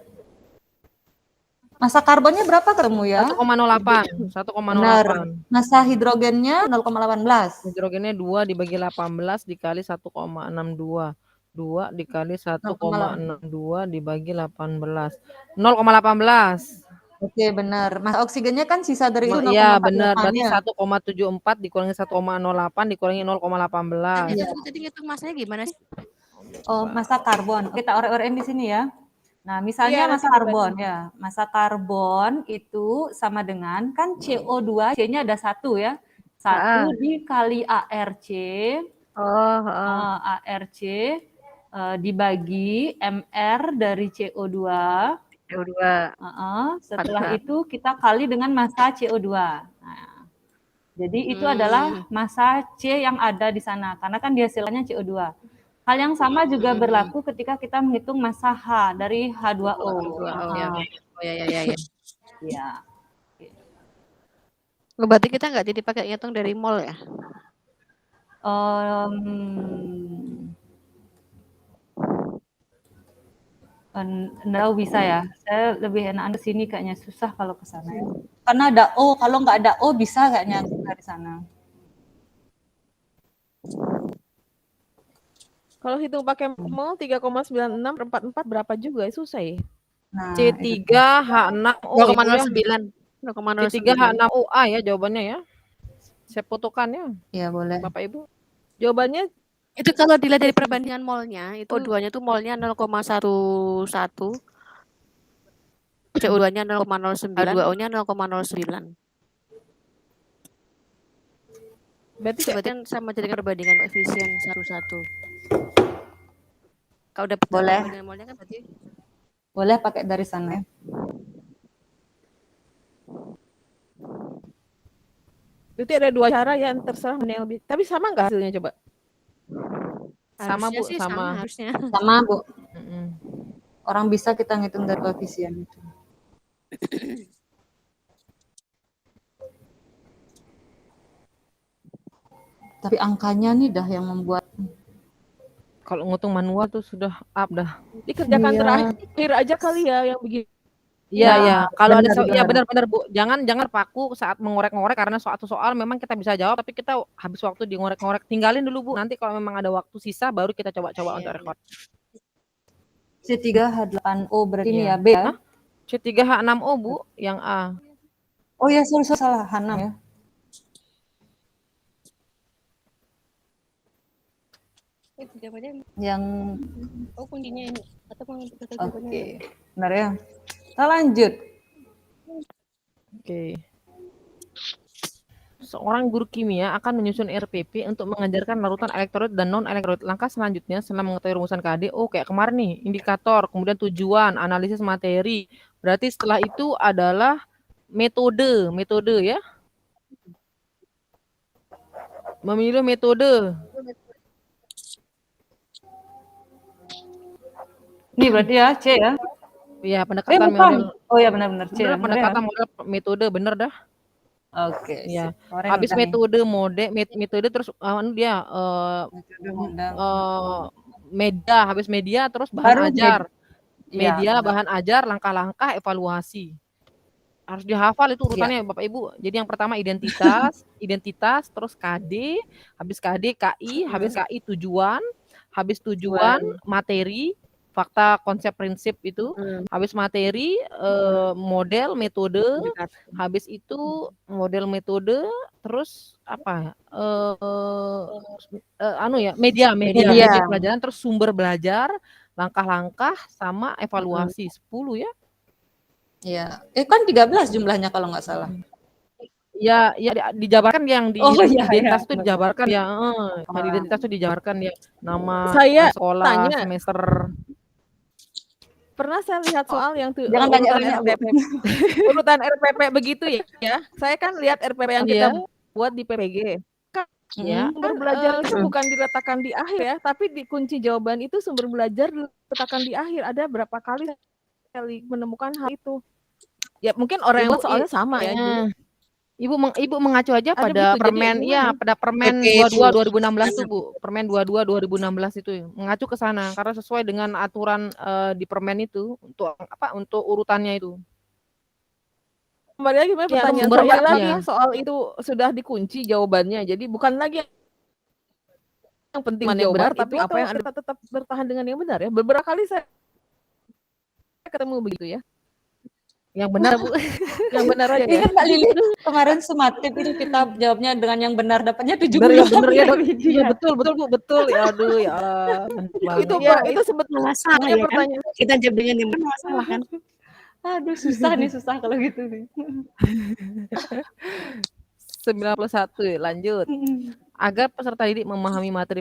Masa karbonnya berapa ketemu ya? 1,08. Benar. Masa hidrogennya 0,18. Hidrogennya 2 dibagi 18 dikali 1,62. 2 dikali 1,62 dibagi 18. 0,18. Oke, benar. Masa oksigennya kan sisa dari itu 0,48. Iya, benar. Berarti 1,74 dikurangi 1,08 dikurangi 0,18. Itu tadi ngitung masanya gimana sih? Oh, masa karbon. Kita orek-orekin di sini ya. Nah, misalnya masa karbon ya. Masa karbon itu sama dengan kan CO2, C-nya ada 1 ya. 1 dikali ARC. ARC dibagi MR dari CO2. Setelah itu kita kali dengan massa CO2. Nah, jadi itu adalah massa C yang ada di sana karena kan dihasilkannya CO2. Hal yang sama juga berlaku ketika kita menghitung massa H dari H2O. Ya. Berarti kita nggak jadi pakai ngitung dari mol ya? Nggak bisa ya. Saya lebih enakan ke sini kayaknya susah kalau ke sana. Ya. Karena ada O, kalau nggak ada O bisa kayaknya dari sana. Kalau hitung pakai mol 3,96 per 44 berapa juga? Susah ya. Nah, C3H6O 0,09. C3H6OA ya jawabannya ya. Saya fotokan ya. Iya, boleh. Bapak Ibu. Jawabannya itu kalau dilihat dari perbandingan molnya, itu O2-nya tuh molnya 0,11. CO2-nya 0,09, H2O-nya 0,09. Berarti kan sama jadi perbandingan koefisien 1:1. Kalau dapat perbandingan molnya kan berarti boleh pakai dari sana ya. Berarti ada 2 cara ya, terserah mana yang lebih. Tapi sama nggak hasilnya coba? Sama Bu, sama harusnya. Sama Bu. Orang bisa kita ngitung dari koefisien itu. Tapi angkanya nih dah yang membuat. Kalau ngitung manual tuh sudah up dah. Dikerjakan terakhir aja kali ya yang begini. Iya. Kalau ada ya benar-benar Bu. Jangan paku saat mengorek-ngorek karena satu soal memang kita bisa jawab tapi kita habis waktu di ngorek-ngorek. Tinggalin dulu Bu. Nanti kalau memang ada waktu sisa baru kita coba-coba untuk record. C3H8O berarti ini ya B ya? C3H6O Bu yang A. Oh ya, salah H6 ya. Yang kuncinya ini atau Oke. Benar ya. Kita lanjut. Oke. seorang guru kimia akan menyusun RPP untuk mengajarkan larutan elektrolit dan non-elektrolit. Langkah selanjutnya setelah mengetahui rumusan KD, kayak kemarin nih, indikator, kemudian tujuan, analisis materi. Berarti setelah itu adalah metode ya. Memilih metode. Ini berarti ya C ya? Ya, pendekatan bukan. model. Oh ya benar-benar C. Bener, pendekatan model metode bener dah. Oke. Ya. sip. Kemarin Habis udah nih. metode terus dia Metode modal. habis media terus bahan Baru ajar. Iya, Media, benar. bahan ajar, langkah-langkah evaluasi. Harus dihafal itu urutannya Bapak Ibu. Jadi yang pertama identitas, terus KD, habis KD KI, habis KI tujuan, habis tujuan materi, fakta, konsep, prinsip itu, habis materi model, metode, habis itu model, metode, terus apa? Media pelajaran, terus sumber belajar, langkah-langkah sama evaluasi 10 ya. Iya. Kan 13 jumlahnya kalau nggak salah. Ya dijabarkan yang di identitas itu dijabarkan ya. Di identitas itu dijabarkan ya nama Saya sekolah, tanya. semester. Pernah saya lihat soal yang tuh Jangan tanya-tanya, Bu. urutan RPP begitu ya. Saya kan lihat RPP yang kita buat di PPG. Ya, Sumber belajar itu bukan diletakkan di akhir ya, tapi di kunci jawaban itu sumber belajar diletakkan di akhir. Ada berapa kali menemukan hal itu? Ya mungkin orang yang soalnya sama ya. Ibu mengacu aja pada begitu, permen pada permen 22 2016 tuh Bu. Permen 22 2016 itu mengacu ke sana karena sesuai dengan aturan di permen itu untuk urutannya itu. Kembali lagi pertanyaan saya lagi soal itu sudah dikunci jawabannya. Jadi bukan lagi yang penting jawaban, tapi apa yang Anda tetap bertahan dengan yang benar ya. Beberapa kali saya ketemu begitu ya. Yang benar Bu. Yang benar aja ya. Ingat Mbak Lili kemarin sumatif itu kita jawabnya dengan yang benar dapatnya 70. Bener ya. Iya betul Bu, betul. Ya aduh ya. Itu sebetulnya ya pertanyaan. Kan? Kita jawab dengan yang benar salah kan. Aduh susah kalau gitu nih. 91 lanjut. Agar peserta didik memahami materi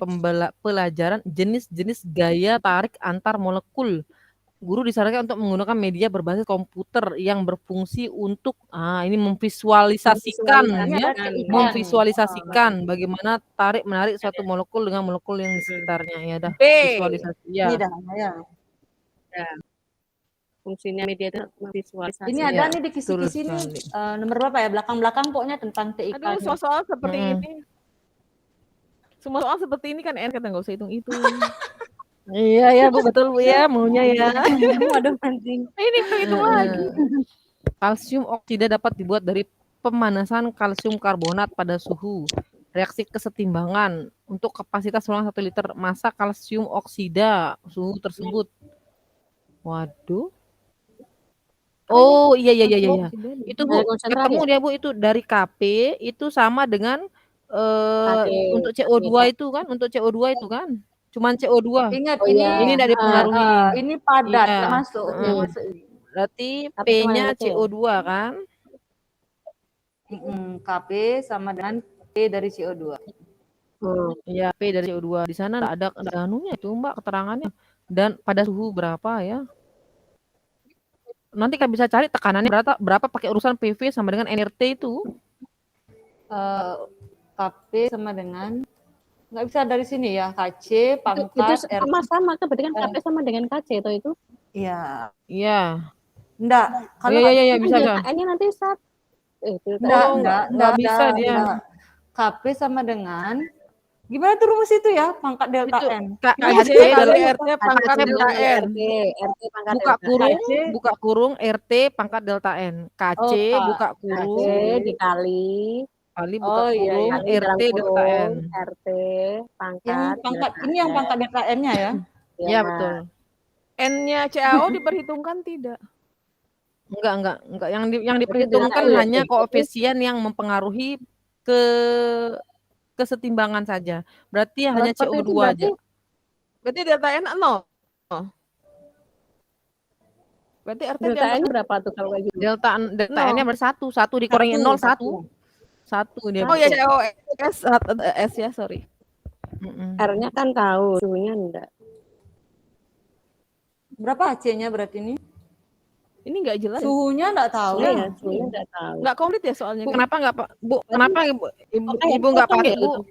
pelajaran jenis-jenis gaya tarik antar molekul. Guru disarankan untuk menggunakan media berbasis komputer yang berfungsi untuk memvisualisasikan bagaimana tarik menarik suatu molekul dengan molekul yang di sekitarnya ya dah. Visualisasi ya. Ini dah ya. Fungsinya media itu visualisasi. Ini ada nih di kisi-kisi ini nomor berapa ya? Belakang-belakang pokoknya tentang TIK. Aduh, soal seperti ini. Semua soal seperti ini kan kita nggak usah hitung-hitung. Iya ya Bu, betul Bu ya maunya ya. Waduh penting. Ini hitung lagi. Kalsium oksida dapat dibuat dari pemanasan kalsium karbonat pada suhu. Reaksi kesetimbangan untuk kapasitas ruang 1 liter massa kalsium oksida suhu tersebut. Waduh. Oh iya. Itu Bu, ketemu dia Bu itu dari KP itu sama dengan untuk CO2 itu kan, cuman CO2. Ingat ini dari pengaruhi. Ini padat masuk. Berarti P-nya CO2 kan? KP sama dengan P dari CO2. Iya, P dari CO2. Di sana ada anunya itu Mbak keterangannya. Dan pada suhu berapa ya? Nanti kan bisa cari tekanannya berapa pakai urusan PV sama dengan NRT itu. KP sama dengan nggak bisa dari sini ya, KC pangkat itu sama kan berarti kan KP sama dengan KC itu. Iya. Enggak. Kalau iya bisa. Ini nanti saat enggak bisa dia. KP sama dengan gimana tuh rumus itu ya? Pangkat delta N. KC kali RT pangkat delta N. Buka kurung RT pangkat delta N. KC buka kurung dikali buka kurung RT delta N. RT pangkat ini yang pangkat delta N-nya ya? Iya betul. N-nya CAO diperhitungkan tidak? Enggak. Yang diperhitungkan hanya koefisien yang mempengaruhi kesetimbangan saja. Berarti hanya CO2 aja. Berarti delta N 0. Berarti RT delta N berapa tuh kalau kayak gitu? Delta N-nya bersatu, 1 dikurangi 0 1. 1 dia, Oh ya, Bu. COS ya, sorry. R-nya kan tahu, suhunya enggak. Berapa C-nya berarti ini? Ini nggak jelas ya? Suhunya enggak tahu Iya, ya. suhunya enggak tahu. Nggak komplit ya soalnya. Bu, kenapa nggak Pak? Bu, kenapa Ibu Kayak Ibu nggak potong pakai, gitu Bu? tuh.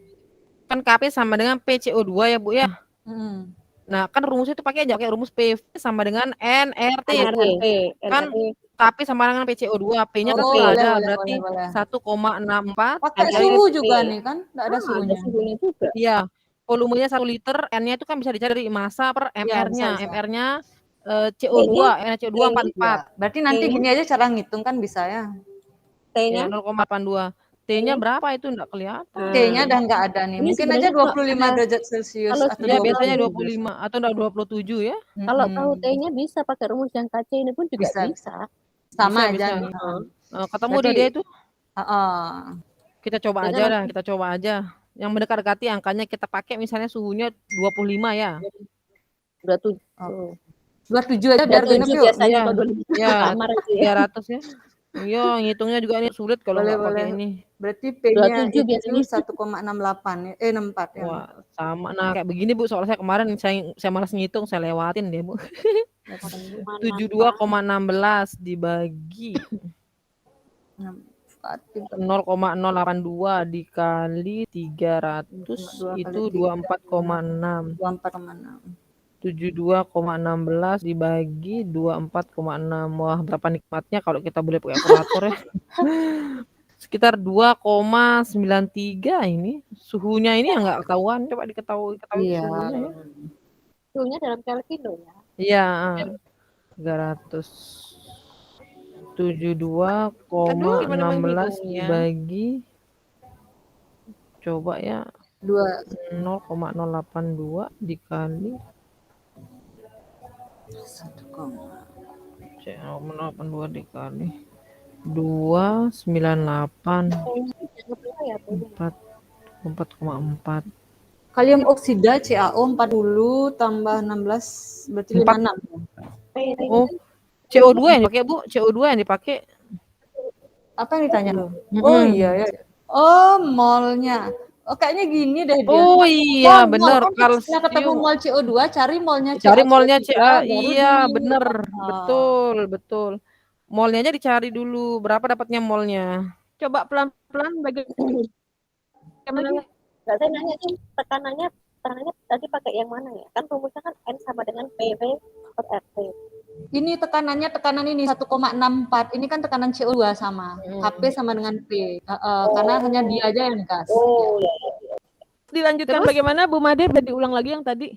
Kan KP sama dengan PCO2 ya, Bu ya. Hmm. Nah, kan rumusnya itu pakai aja pakai rumus PV sama dengan NRT, Bu. NRT, Kan NRT. KP sama dengan PCO2, P-nya kan Oh, sudah boleh, ada, boleh, berarti boleh. 1,64 Pakai dikali suhu juga nih kan? Enggak ada Ada suhunya. suhunya juga. iya, volumenya 1 liter, N-nya itu kan bisa dicari dari massa per Iya, bisa, MR-nya. bisa. MR-nya CO2, T-nya, CO2 Iya. 44. Berarti nanti T-nya? gini aja cara ngitung kan bisa ya. T-nya? Ya, 0,82. T-nya berapa itu enggak kelihatan. T-nya udah nggak ada nih. Ini Mungkin aja sebenarnya kalau 25 ada- derajat Celcius kalau atau Ya, 20 biasanya derajat 25 atau enggak 27 ya. Kalau Mm-mm. tahu T-nya bisa pakai rumus yang KC ini pun juga Bisa, bisa. Sama Bisa, aja bisa. nih. Ketemu Berarti- udah dia itu. Kita coba Jadi aja nanti- dah, kita coba aja. Yang mendekat-dekati angkanya kita pakai misalnya suhunya 25 ya. 27. 27 aja biar 27 genep yuk. biasanya Iya. kalau 25 Ya, kamar itu ya. 300 ya. Iya, ngitungnya juga ini sulit kalau Boleh, nggak pakai boleh. ini. Berarti P-nya 27 itu biasanya. 1,68 ya. 64 ya. Wah, sama. Nah, kayak begini Bu, soalnya saya kemarin saya malas ngitung, saya lewatin deh, Bu. 72,16 dibagi 0,082 dikali 300 itu 24,6. 24,6. 72,16 dibagi 24,6. Wah, berapa nikmatnya kalau kita boleh pakai kalkulator ya. Sekitar 2,93 ini. Suhunya ini yang nggak ketahuan. Coba diketahui Iya. suhunya ya. Suhunya dalam kelvin loh ya. Iya, 372,16 dibagi coba ya 0,082 dikali 0,082 dikali 298 4,4 Kalium oksida CaO 40 tambah 16 berarti 56. Oh, CO2 yang dipakai Bu, CO2 yang dipakai. Apa yang ditanya tuh? Oh iya ya. Oh, molnya. Oh, kayaknya gini deh dia. Oh iya, bener. Kalau setelah ketemu Kalsium. mol CO2, cari molnya Cari CaCO3, molnya baru iya, di- bener. Oh. Betul, betul. Molnya aja dicari dulu. Berapa dapatnya molnya? Coba pelan-pelan bagi Enggak, saya nanya nih tekanannya tadi pakai yang mana ya? Kan rumusnya kan N sama dengan PV per RT. Ini tekanan ini 1,64. Ini kan tekanan CO2 sama. HP sama dengan P. Karena hanya dia aja yang gas. Oh, ya. dilanjutkan bagaimana Bu Made? Bisa diulang lagi yang tadi.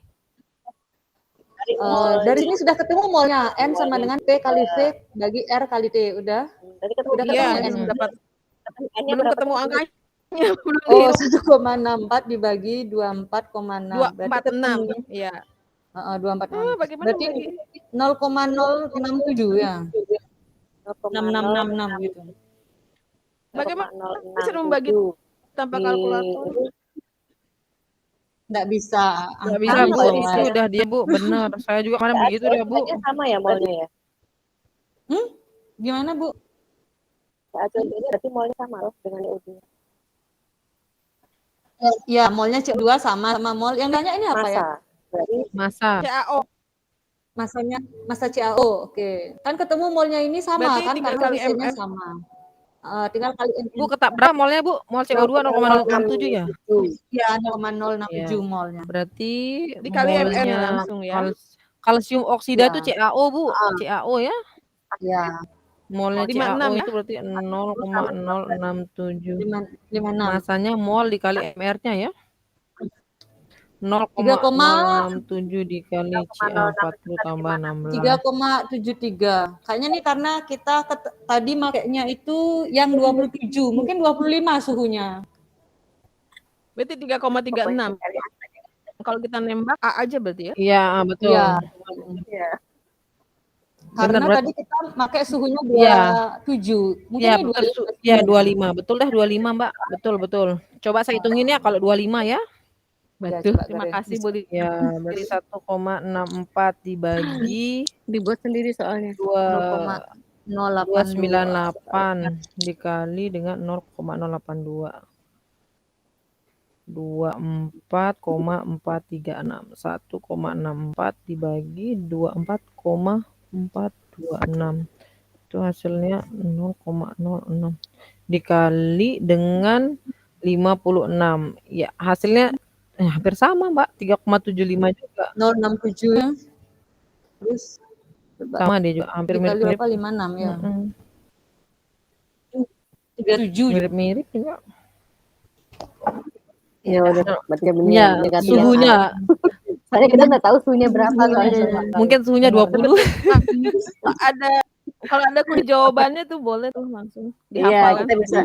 Dari sini sudah ketemu molnya. N sama dengan P kali V bagi R kali T. Udah? Tadi ketemu Udah Iya, ketemu N. dapat. N-nya Belum berapa? ketemu angkanya. Belum Oh, dihitung. 1,64 dibagi 24,6. Berarti 246. ketemu. Iya. 24,6. Bagaimana Berarti bagi 0,067 ya. 6666 gitu. Bagaimana bisa membagi tanpa kalkulator? Nggak bisa. Nggak bisa Bu, itu udah dia Bu, bener. Saya juga kemarin begitu dah Bu. Sama ya molnya ya? Gimana Bu? CO2 ini berarti molnya sama loh dengan CO2. Ya, molnya CO2 sama mol. Yang nanya ini apa ya? Masa. Berarti Masa. CaO. Masa CaO. Oke. Kan ketemu molnya ini sama Berarti kan tinggal karena kali isinya MM. sama. Tinggal kali Bu, ketak berapa molnya Bu? Mol CO2 0,067 ya? Ya, 0,067 molnya. Berarti Dikali MR molnya langsung ya. kalsium oksida Ya. itu CaO Bu, CaO ya. Ya, Molnya 56 CaO ya? itu berarti 0,067. 56. Masanya mol dikali MR-nya ya. 0,067 dikali CA40 tambah 16. 3,73. Kayaknya nih karena kita tadi makainya itu yang 27, mungkin 25 suhunya. Berarti 3,36. Kalau kita nembak A aja berarti ya? Iya, betul. Iya. Karena Benar, tadi kita pakai suhunya 27. Iya. Mungkin Ya, ini betul. 25. Ya, 25. Betul dah 25, Mbak. Betul, betul. Coba saya hitungin ya kalau 25 ya. Betul. coba Terima garis. kasih Bu. Ya, berarti 1,64 dibagi Dibuat sendiri soalnya. 2 298 dikali dengan 0,082. 24,436. 1,64 dibagi 24,426. Itu hasilnya 0,06 dikali dengan 56. Ya, hasilnya hampir sama, Mbak. 3,75 juga. 067 ya. Terus Sama dia juga hampir dikali mirip-mirip. berapa? 56 ya. 37 Mirip-mirip juga. Ya udah, berarti benar Ya, negatif. suhunya. Soalnya kita nggak tahu suhunya berapa soalnya. Mungkin suhunya 20. Ada kalau ada kunci jawabannya tuh boleh tuh langsung Iya, dihafal kan. kita bisa.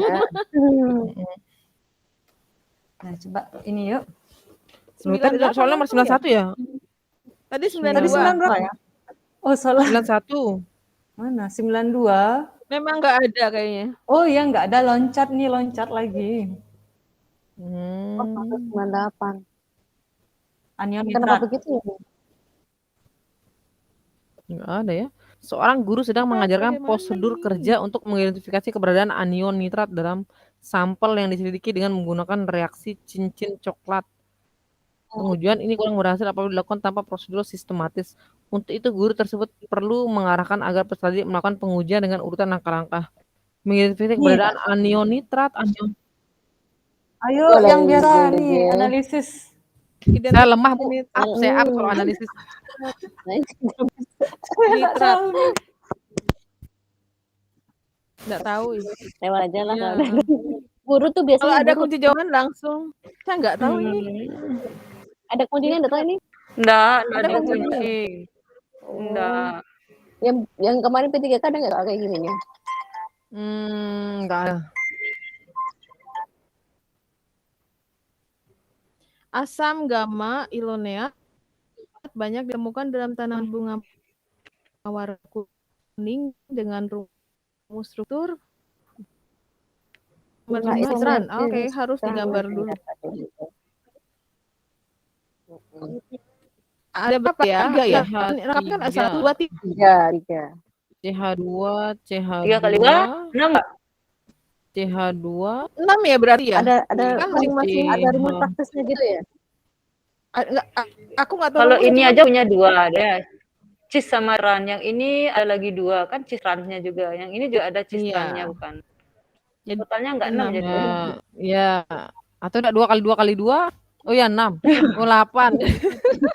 Nah, coba ini yuk. Sebentar, soalnya nomor 91 ya? Tadi Tadi 92. 9 berapa ya? Oh, salah. 91. Mana? 92. Memang nggak ada kayaknya. Oh iya, nggak ada loncat nih, loncat lagi. Oh, 98. Anion Kenapa nitrat. begitu ya? Nggak ada ya. Seorang guru sedang mengajarkan prosedur kerja untuk mengidentifikasi keberadaan anion nitrat dalam sampel yang diselidiki dengan menggunakan reaksi cincin coklat. Pengujian ini kurang berhasil apabila dilakukan tanpa prosedur sistematis. Untuk itu, guru tersebut perlu mengarahkan agar peserta didik melakukan pengujian dengan urutan langkah-langkah. Mengidentifikasi keberadaan anion nitrat, anion. Ayo, Boleh, yang biasa boleh, nih, boleh. analisis. Saya lemah, Bu. Saya kalau analisis. Nitrat. Nggak tahu. Lewat aja lah. Iya. Guru tuh Kalau biasanya ada guru, kunci jawaban langsung. Saya nggak tahu ini. ada kuncinya nggak tahu ini. Enggak Ada ada kunci. kunci. Enggak. Yang kemarin P3K ada nggak kayak gini ya? Nggak ada. Asam gamma iloneat banyak ditemukan dalam tanaman bunga mawar kuning dengan rumus struktur Bunga citran. isomer- Oke, harus digambar dulu. Ada berapa ya? Tiga ya? Lengkap kan ada 1, 2, 3. 3. CH2, CH2. 3 kali 2, 6 enggak? CH2. 6 ya berarti ya? Ada Kan masing-masing masih- ada rumus praktisnya gitu ya? Aku nggak tahu. Kalau rumusnya, ini cuman aja punya 2 ada. Cis sama ran. Yang ini ada lagi 2 kan cis rannya juga. Yang ini juga ada cis Iya. rannya bukan. Jadi Totalnya enggak 6 6. jadi. Ya. Atau enggak 2 kali 2 kali 2? Oh ya 6. Oh 8.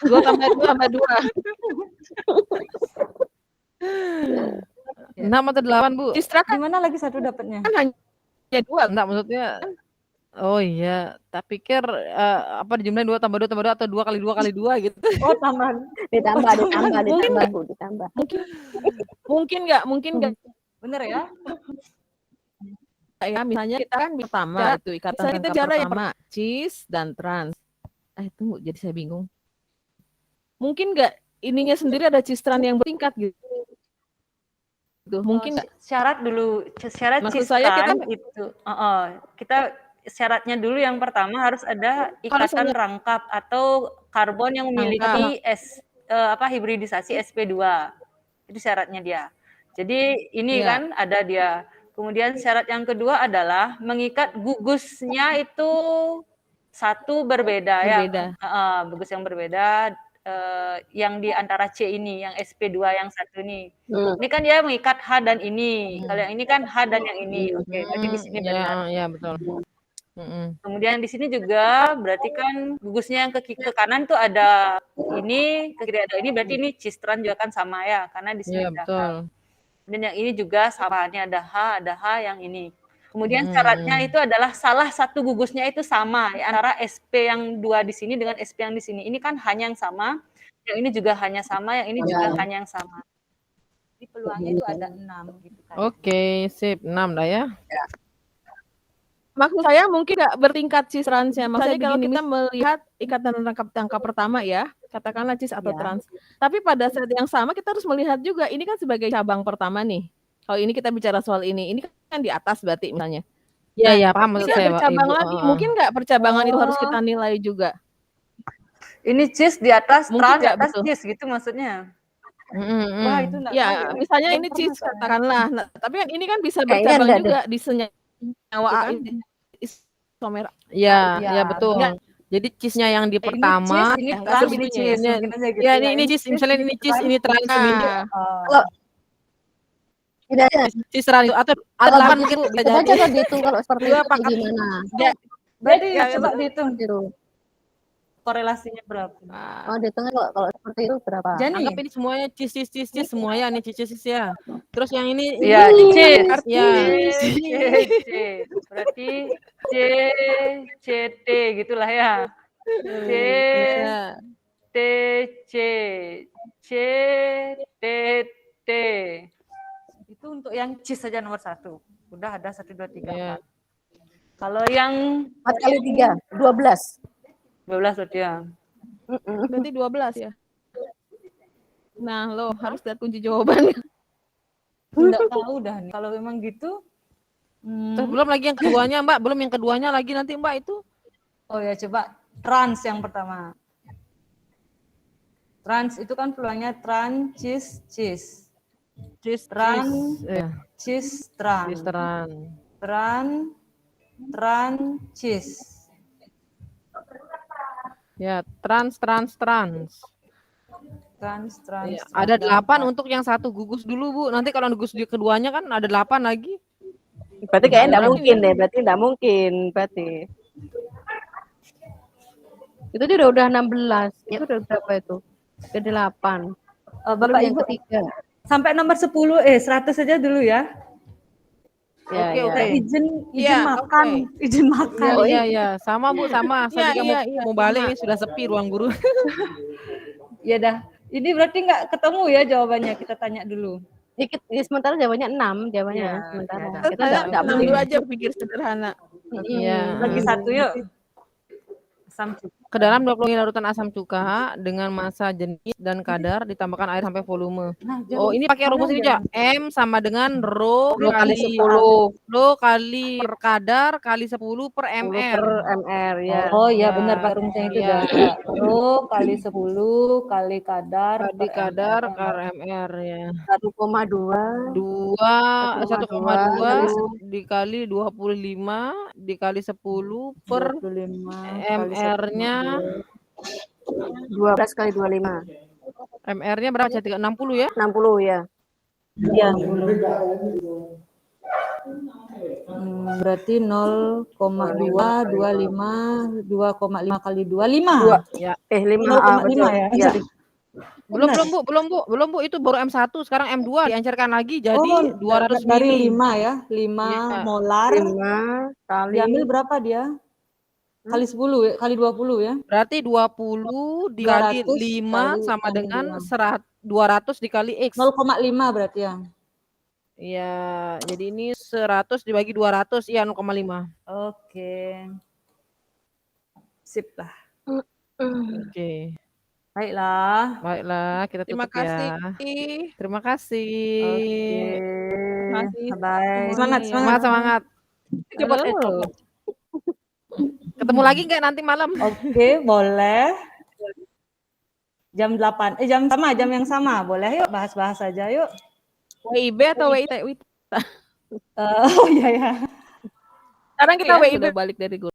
2 tambah 2 tambah 2. 6 atau 8, Bu? Cistra Di kan mana lagi satu dapatnya? hanya 2. Enggak, maksudnya. Oh iya, tak pikir apa dijumlahin 2 tambah 2 tambah 2 atau 2 kali 2 kali 2 gitu. Oh, tambahan. Ditambah, Mungkin ditambah. Mungkin nggak Bener ya? ya, misalnya kita kan pertama itu ikatan misalnya rangka kita cara yang pertama cis dan trans. Tunggu, jadi saya bingung. Mungkin nggak ininya sendiri ada cistran yang bertingkat gitu. Mungkin nggak? Syarat dulu, syarat Maksud cistan saya kita itu. Kita syaratnya dulu yang pertama harus ada ikatan rangkap atau karbon yang memiliki hibridisasi sp2. Itu syaratnya dia. Jadi ini Iya. kan ada dia. Kemudian syarat yang kedua adalah mengikat gugusnya itu satu berbeda. Ya. Gugus yang berbeda yang di antara C ini, yang sp2 yang satu ini. Ini kan dia mengikat H dan ini. Kalau yang ini kan H dan yang ini. Oke, berarti di sini benar. Ya, betul. Kemudian di sini juga berarti kan gugusnya yang ke kanan tuh ada ini, ke kiri ada ini, berarti ini cistran juga kan sama ya, karena di sini Iya, ada betul. H. Dan yang ini juga sama, ini ada H yang ini. Kemudian syaratnya itu adalah salah satu gugusnya itu sama ya, antara SP yang 2 di sini dengan SP yang di sini. Ini kan hanya yang sama, yang ini juga hanya sama, yang ini juga hanya yang sama. Jadi peluangnya itu ada 6 gitu kan. Oke, sip. 6 dah ya. Maksud saya mungkin nggak bertingkat cis transnya. Maksudnya kalau kita melihat ikatan rangka pertama ya, katakanlah cis atau trans. Tapi pada saat yang sama kita harus melihat juga ini kan sebagai cabang pertama nih. Kalau ini kita bicara soal ini kan di atas berarti misalnya. Iya, paham maksud saya, bercabang Ibu. lagi. Mungkin nggak percabangan itu harus kita nilai juga. Ini cis di atas, Mungkin trans di nggak, atas betul. cis gitu maksudnya. Wah, itu enggak tahu Ya, ya. misalnya Belum ini pernah cheese soalnya. katakanlah. Nah, tapi kan ini kan bisa Kayaknya bercabang enggak juga di senyawa Itu kan isomer. Iya, Iya, iya betul. Enggak, Jadi cheese-nya yang di ini pertama, cheese, ini ya enggak trans, ini segitunya ya. cheese, ini mungkin aja gitu ya ya. ini cheese, misalnya ini cheese, ini trans ini Nah, Oh. Tidak ada. cheese trans atau Kalau 8 gitu, mungkin bisa coba jadi. coba dihitung kalau seperti Dua itu kayak paket. gimana. ya, Berarti ya, coba dihitung Gitu. korelasinya berapa. Nah, Oh, dihitungnya kalau seperti itu berapa? Jani, Anggap ini semuanya cheese semuanya nih cheese ya. Terus yang ini iya, cheese. ya. C. Berarti C, CT gitulah ya. C, Bisa. T, C, C, T, T. Itu untuk yang cheese saja nomor 1. Udah ada 1, 2, 3, Iya. 4. Kalau yang 4 kali 3, 12. 12 berarti ya. berarti 12 ya. Nah, lo harus lihat kunci jawabannya. Enggak tahu dah nih. Kalau memang gitu, Terus belum lagi yang keduanya, Mbak. Belum yang keduanya lagi nanti, Mbak, itu. oh ya coba trans yang pertama. Trans itu kan peluangnya trans, cheese, cheese. Cheese Trans, ya, cheese, trans. cheese teran. Trans, cheese. Ya, trans. Trans, Ya, ada 8 untuk yang satu gugus dulu, Bu. Nanti kalau gugus di keduanya kan ada 8 lagi. Berarti kayaknya enggak Berapa? mungkin deh, berarti enggak mungkin berarti. Itu dia udah 16. Itu udah berapa itu? Ke 8. Bapak yang Ibu ketiga. sampai nomor 10 100 saja dulu ya. Ya, Oke, ya. oke. Izin Iya, makan, izin Iya, makan. iya. Sama, Bu, sama. Saya juga Iya, mau balik sama. ini sudah sepi ruang guru. Ya dah. Ini berarti nggak ketemu ya jawabannya. Kita tanya dulu. Dikit, sementara jawabannya 6 jawabannya Ya, sementara. ya dah. Kita Saya enggak tenang mungkin. dulu aja pikir sederhana. Iya. Lagi satu yuk. Asam cuka. Ke dalam 20 ml larutan asam cuka dengan massa jenis dan kadar ditambahkan air sampai volume. Nah, Oh, ini pakai rumus ini aja. M sama dengan rho 10 kali kali 10. rho kali kadar kali 10 per 10 mr. per mr ya. Oh iya Ya, benar Pak rumusnya itu iya. dah. Rho kali 10 kali kadar Kali per kadar ml. per mr ya. 1,2 1,2 dikali 25 dikali 10 per 25 kali mr-nya 12 kali 25. mr-nya berapa? 60 ya? 60 ya. Iya. Berarti 0,225 2,5 kali 25. Ya. 5 0,5 ya. Ya. Belum Bu, itu baru M1, sekarang M2 diancarkan lagi jadi Oh, 200 dari mili. 5 ya. 5 Iya. molar. 5 kali Diambil berapa dia? Kali 10 ya, kali 20 ya. Berarti 20 dikali 200 5 kali sama 65. dengan 200 dikali X. 0,5 berarti ya. Iya, jadi ini 100 dibagi 200, iya 0,5. Oke. Sip lah. Oke. Baiklah. Baiklah, kita Terima tutup kasih. ya. Terima kasih. Oke. Masih Bye. semuanya Semangat, ya. semangat. Semangat. Halo. Ketemu lagi nggak nanti malam? Oke, boleh. Jam 8. Jam yang sama. Boleh yuk bahas-bahas aja yuk. WIB atau WIT? Oh iya ya. Sekarang kita Iya, WIB sudah balik dari